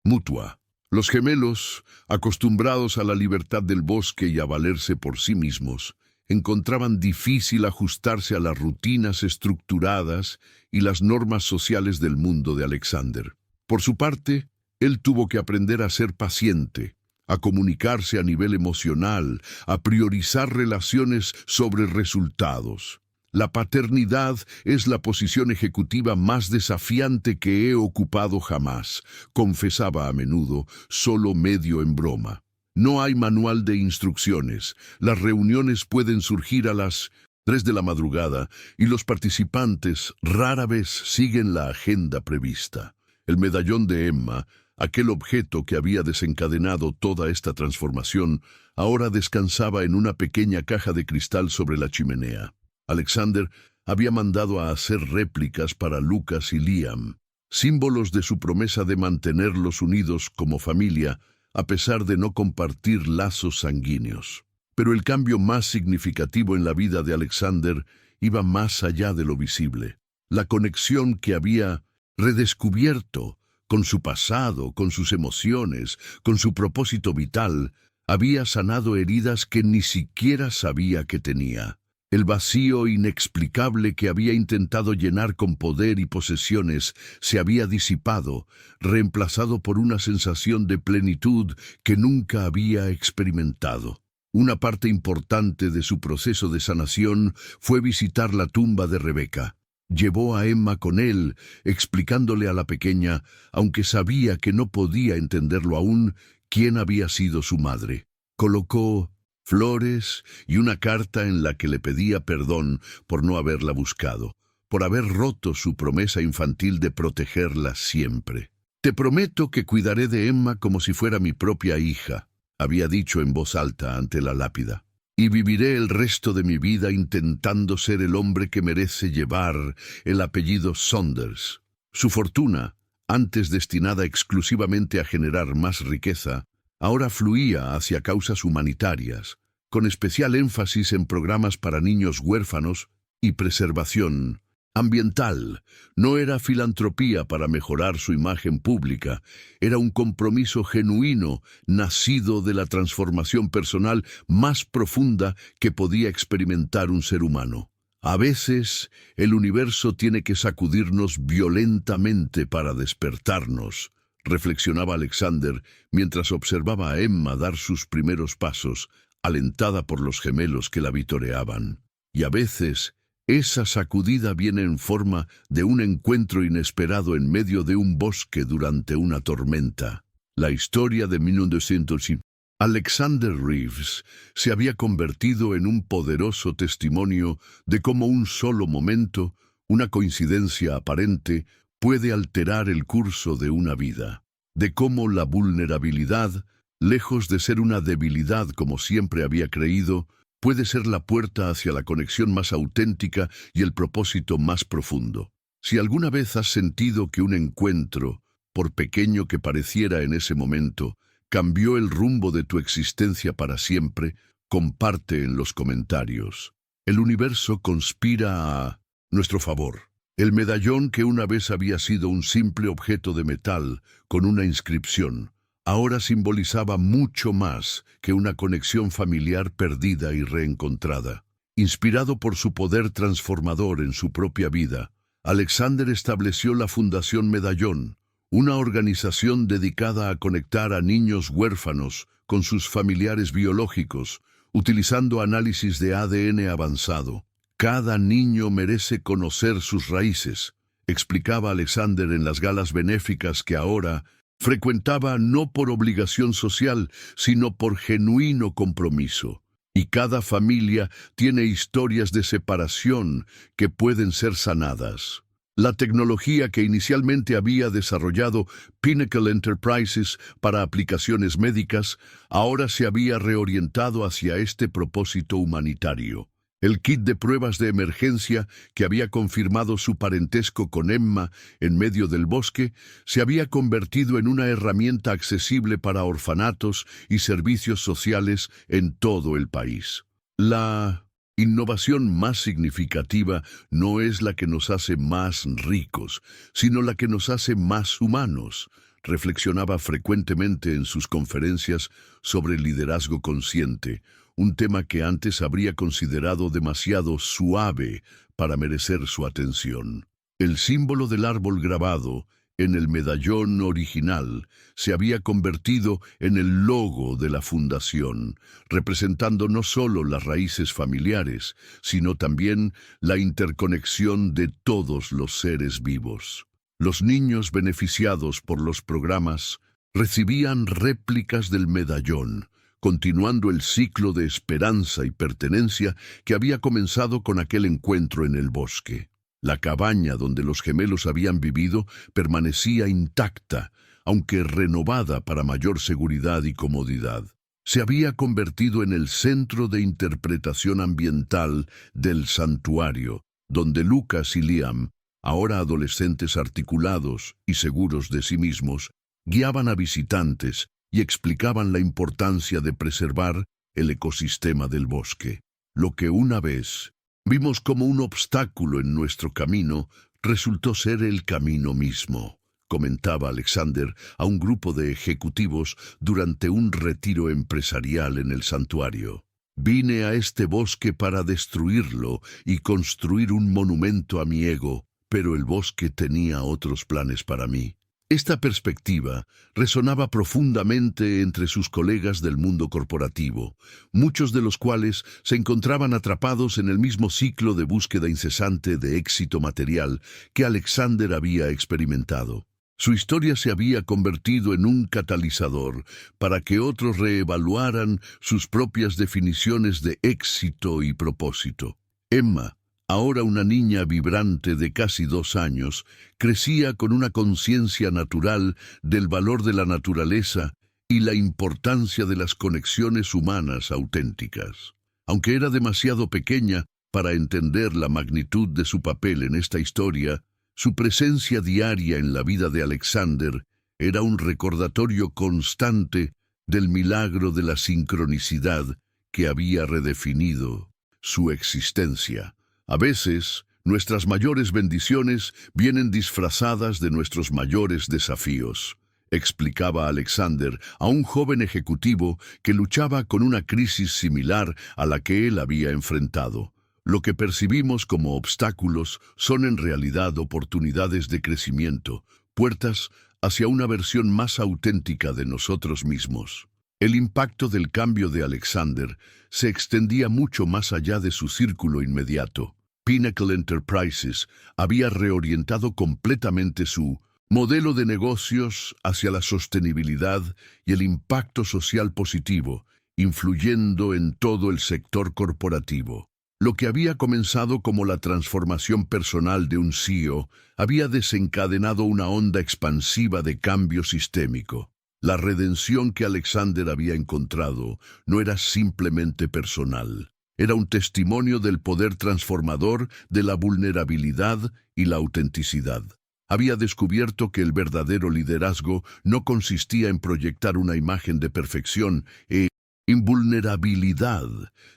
mutua. Los gemelos, acostumbrados a la libertad del bosque y a valerse por sí mismos, encontraban difícil ajustarse a las rutinas estructuradas y las normas sociales del mundo de Alexander. Por su parte, él tuvo que aprender a ser paciente, a comunicarse a nivel emocional, a priorizar relaciones sobre resultados. La paternidad es la posición ejecutiva más desafiante que he ocupado jamás, confesaba a menudo, solo medio en broma. No hay manual de instrucciones. Las reuniones pueden surgir a las 3 de la madrugada y los participantes rara vez siguen la agenda prevista. El medallón de Emma, aquel objeto que había desencadenado toda esta transformación, ahora descansaba en una pequeña caja de cristal sobre la chimenea. Alexander había mandado a hacer réplicas para Lucas y Liam, símbolos de su promesa de mantenerlos unidos como familia, a pesar de no compartir lazos sanguíneos. Pero el cambio más significativo en la vida de Alexander iba más allá de lo visible. La conexión que había redescubierto con su pasado, con sus emociones, con su propósito vital, había sanado heridas que ni siquiera sabía que tenía. El vacío inexplicable que había intentado llenar con poder y posesiones se había disipado, reemplazado por una sensación de plenitud que nunca había experimentado. Una parte importante de su proceso de sanación fue visitar la tumba de Rebeca. Llevó a Emma con él, explicándole a la pequeña, aunque sabía que no podía entenderlo aún, quién había sido su madre. Colocó flores y una carta en la que le pedía perdón por no haberla buscado, por haber roto su promesa infantil de protegerla siempre. «Te prometo que cuidaré de Emma como si fuera mi propia hija», había dicho en voz alta ante la lápida. «Y viviré el resto de mi vida intentando ser el hombre que merece llevar el apellido Saunders». Su fortuna, antes destinada exclusivamente a generar más riqueza, ahora fluía hacia causas humanitarias, con especial énfasis en programas para niños huérfanos y preservación ambiental. No era filantropía para mejorar su imagen pública, era un compromiso genuino, nacido de la transformación personal más profunda que podía experimentar un ser humano. A veces, el universo tiene que sacudirnos violentamente para despertarnos, reflexionaba Alexander mientras observaba a Emma dar sus primeros pasos, alentada por los gemelos que la vitoreaban. Y a veces, esa sacudida viene en forma de un encuentro inesperado en medio de un bosque durante una tormenta. La historia de 1900. Alexander Reeves se había convertido en un poderoso testimonio de cómo un solo momento, una coincidencia aparente, puede alterar el curso de una vida, de cómo la vulnerabilidad, lejos de ser una debilidad como siempre había creído, puede ser la puerta hacia la conexión más auténtica y el propósito más profundo. Si alguna vez has sentido que un encuentro, por pequeño que pareciera en ese momento, cambió el rumbo de tu existencia para siempre, comparte en los comentarios. El universo conspira a nuestro favor. El medallón que una vez había sido un simple objeto de metal con una inscripción, ahora simbolizaba mucho más que una conexión familiar perdida y reencontrada. Inspirado por su poder transformador en su propia vida, Alexander estableció la Fundación Medallón, una organización dedicada a conectar a niños huérfanos con sus familiares biológicos, utilizando análisis de ADN avanzado. Cada niño merece conocer sus raíces, explicaba Alexander en las galas benéficas que ahora frecuentaba no por obligación social, sino por genuino compromiso. Y cada familia tiene historias de separación que pueden ser sanadas. La tecnología que inicialmente había desarrollado Pinnacle Enterprises para aplicaciones médicas ahora se había reorientado hacia este propósito humanitario. El kit de pruebas de emergencia que había confirmado su parentesco con Emma en medio del bosque se había convertido en una herramienta accesible para orfanatos y servicios sociales en todo el país. La innovación más significativa no es la que nos hace más ricos, sino la que nos hace más humanos, reflexionaba frecuentemente en sus conferencias sobre liderazgo consciente, un tema que antes habría considerado demasiado suave para merecer su atención. El símbolo del árbol grabado, en el medallón original se había convertido en el logo de la fundación, representando no solo las raíces familiares, sino también la interconexión de todos los seres vivos. Los niños beneficiados por los programas recibían réplicas del medallón, continuando el ciclo de esperanza y pertenencia que había comenzado con aquel encuentro en el bosque. La cabaña donde los gemelos habían vivido permanecía intacta, aunque renovada para mayor seguridad y comodidad. Se había convertido en el centro de interpretación ambiental del santuario, donde Lucas y Liam, ahora adolescentes articulados y seguros de sí mismos, guiaban a visitantes y explicaban la importancia de preservar el ecosistema del bosque. Lo que una vez vimos como un obstáculo en nuestro camino resultó ser el camino mismo, comentaba Alexander a un grupo de ejecutivos durante un retiro empresarial en el santuario. Vine a este bosque para destruirlo y construir un monumento a mi ego, pero el bosque tenía otros planes para mí. Esta perspectiva resonaba profundamente entre sus colegas del mundo corporativo, muchos de los cuales se encontraban atrapados en el mismo ciclo de búsqueda incesante de éxito material que Alexander había experimentado. Su historia se había convertido en un catalizador para que otros reevaluaran sus propias definiciones de éxito y propósito. Emma, ahora una niña vibrante de casi 2 años, crecía con una conciencia natural del valor de la naturaleza y la importancia de las conexiones humanas auténticas. Aunque era demasiado pequeña para entender la magnitud de su papel en esta historia, su presencia diaria en la vida de Alexander era un recordatorio constante del milagro de la sincronicidad que había redefinido su existencia. A veces, nuestras mayores bendiciones vienen disfrazadas de nuestros mayores desafíos, explicaba Alexander a un joven ejecutivo que luchaba con una crisis similar a la que él había enfrentado. Lo que percibimos como obstáculos son en realidad oportunidades de crecimiento, puertas hacia una versión más auténtica de nosotros mismos. El impacto del cambio de Alexander se extendía mucho más allá de su círculo inmediato. Pinnacle Enterprises había reorientado completamente su modelo de negocios hacia la sostenibilidad y el impacto social positivo, influyendo en todo el sector corporativo. Lo que había comenzado como la transformación personal de un CEO había desencadenado una onda expansiva de cambio sistémico. La redención que Alexander había encontrado no era simplemente personal. Era un testimonio del poder transformador de la vulnerabilidad y la autenticidad. Había descubierto que el verdadero liderazgo no consistía en proyectar una imagen de perfección e invulnerabilidad,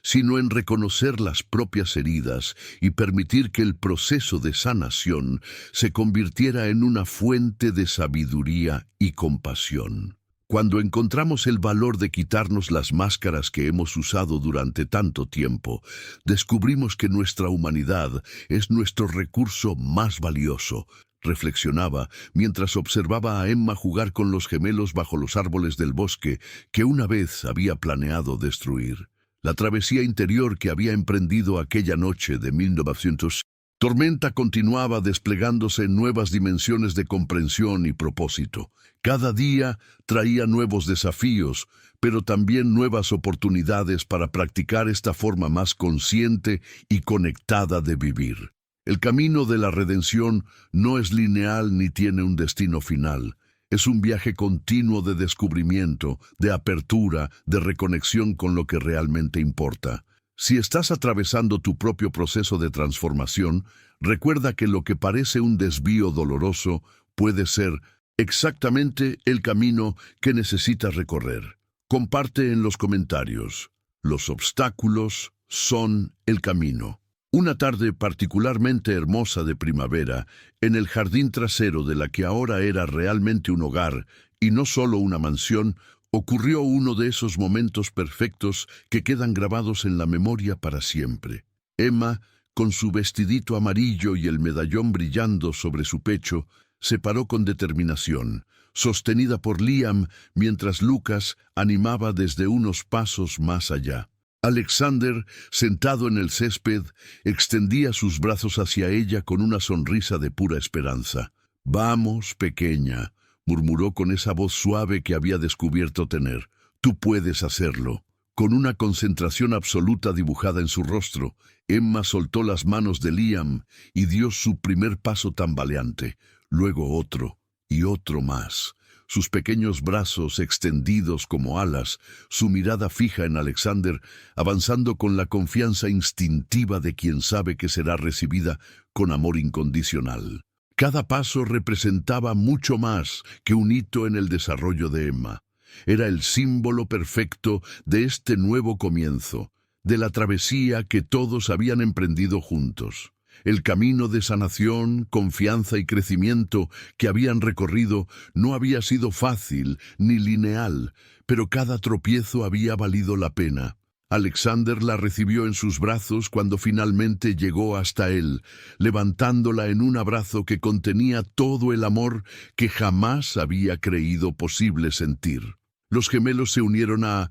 sino en reconocer las propias heridas y permitir que el proceso de sanación se convirtiera en una fuente de sabiduría y compasión. Cuando encontramos el valor de quitarnos las máscaras que hemos usado durante tanto tiempo, descubrimos que nuestra humanidad es nuestro recurso más valioso, reflexionaba mientras observaba a Emma jugar con los gemelos bajo los árboles del bosque que una vez había planeado destruir. La travesía interior que había emprendido aquella noche de 1900 tormenta continuaba desplegándose en nuevas dimensiones de comprensión y propósito. Cada día traía nuevos desafíos, pero también nuevas oportunidades para practicar esta forma más consciente y conectada de vivir. El camino de la redención no es lineal ni tiene un destino final. Es un viaje continuo de descubrimiento, de apertura, de reconexión con lo que realmente importa. Si estás atravesando tu propio proceso de transformación, recuerda que lo que parece un desvío doloroso puede ser exactamente el camino que necesitas recorrer. Comparte en los comentarios. Los obstáculos son el camino. Una tarde particularmente hermosa de primavera, en el jardín trasero de la que ahora era realmente un hogar y no solo una mansión, ocurrió uno de esos momentos perfectos que quedan grabados en la memoria para siempre. Emma, con su vestidito amarillo y el medallón brillando sobre su pecho, Se paró con determinación, sostenida por Liam, mientras Lucas animaba desde unos pasos más allá. Alexander, sentado en el césped, extendía sus brazos hacia ella con una sonrisa de pura esperanza. «Vamos, pequeña», murmuró con esa voz suave que había descubierto tener. «Tú puedes hacerlo». Con una concentración absoluta dibujada en su rostro, Emma soltó las manos de Liam y dio su primer paso tambaleante, luego otro y otro más. Sus pequeños brazos extendidos como alas, su mirada fija en Alexander, avanzando con la confianza instintiva de quien sabe que será recibida con amor incondicional. Cada paso representaba mucho más que un hito en el desarrollo de Emma. Era el símbolo perfecto de este nuevo comienzo, de la travesía que todos habían emprendido juntos. El camino de sanación, confianza y crecimiento que habían recorrido no había sido fácil ni lineal, pero cada tropiezo había valido la pena. Alexander la recibió en sus brazos cuando finalmente llegó hasta él, levantándola en un abrazo que contenía todo el amor que jamás había creído posible sentir. Los gemelos se unieron a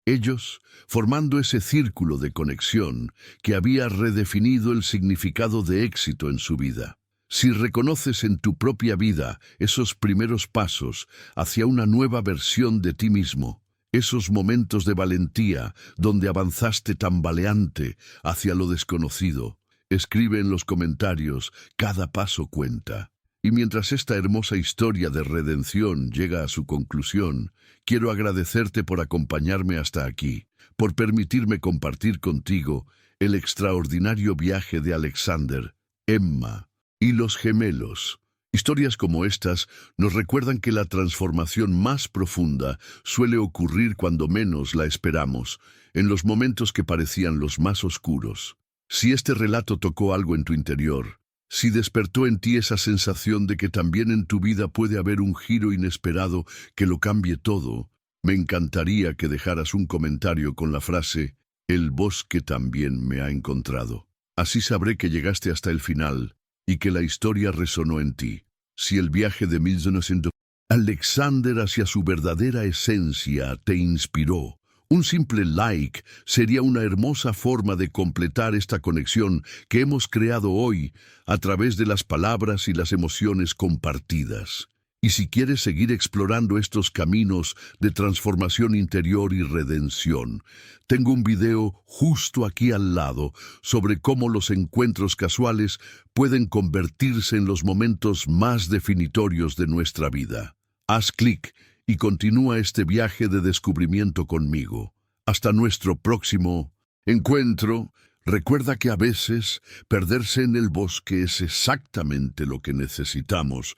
ellos, formando ese círculo de conexión que había redefinido el significado de éxito en su vida. Si reconoces en tu propia vida esos primeros pasos hacia una nueva versión de ti mismo, esos momentos de valentía donde avanzaste tambaleante hacia lo desconocido, escribe en los comentarios, cada paso cuenta. Y mientras esta hermosa historia de redención llega a su conclusión, quiero agradecerte por acompañarme hasta aquí, por permitirme compartir contigo el extraordinario viaje de Alexander, Emma y los gemelos. Historias como estas nos recuerdan que la transformación más profunda suele ocurrir cuando menos la esperamos, en los momentos que parecían los más oscuros. Si este relato tocó algo en tu interior, si despertó en ti esa sensación de que también en tu vida puede haber un giro inesperado que lo cambie todo, me encantaría que dejaras un comentario con la frase «El bosque también me ha encontrado». Así sabré que llegaste hasta el final y que la historia resonó en ti. Si el viaje de 1900 Alexander hacia su verdadera esencia te inspiró, un simple like sería una hermosa forma de completar esta conexión que hemos creado hoy a través de las palabras y las emociones compartidas. Y si quieres seguir explorando estos caminos de transformación interior y redención, tengo un video justo aquí al lado sobre cómo los encuentros casuales pueden convertirse en los momentos más definitorios de nuestra vida. Haz clic y continúa este viaje de descubrimiento conmigo. Hasta nuestro próximo encuentro. Recuerda que a veces perderse en el bosque es exactamente lo que necesitamos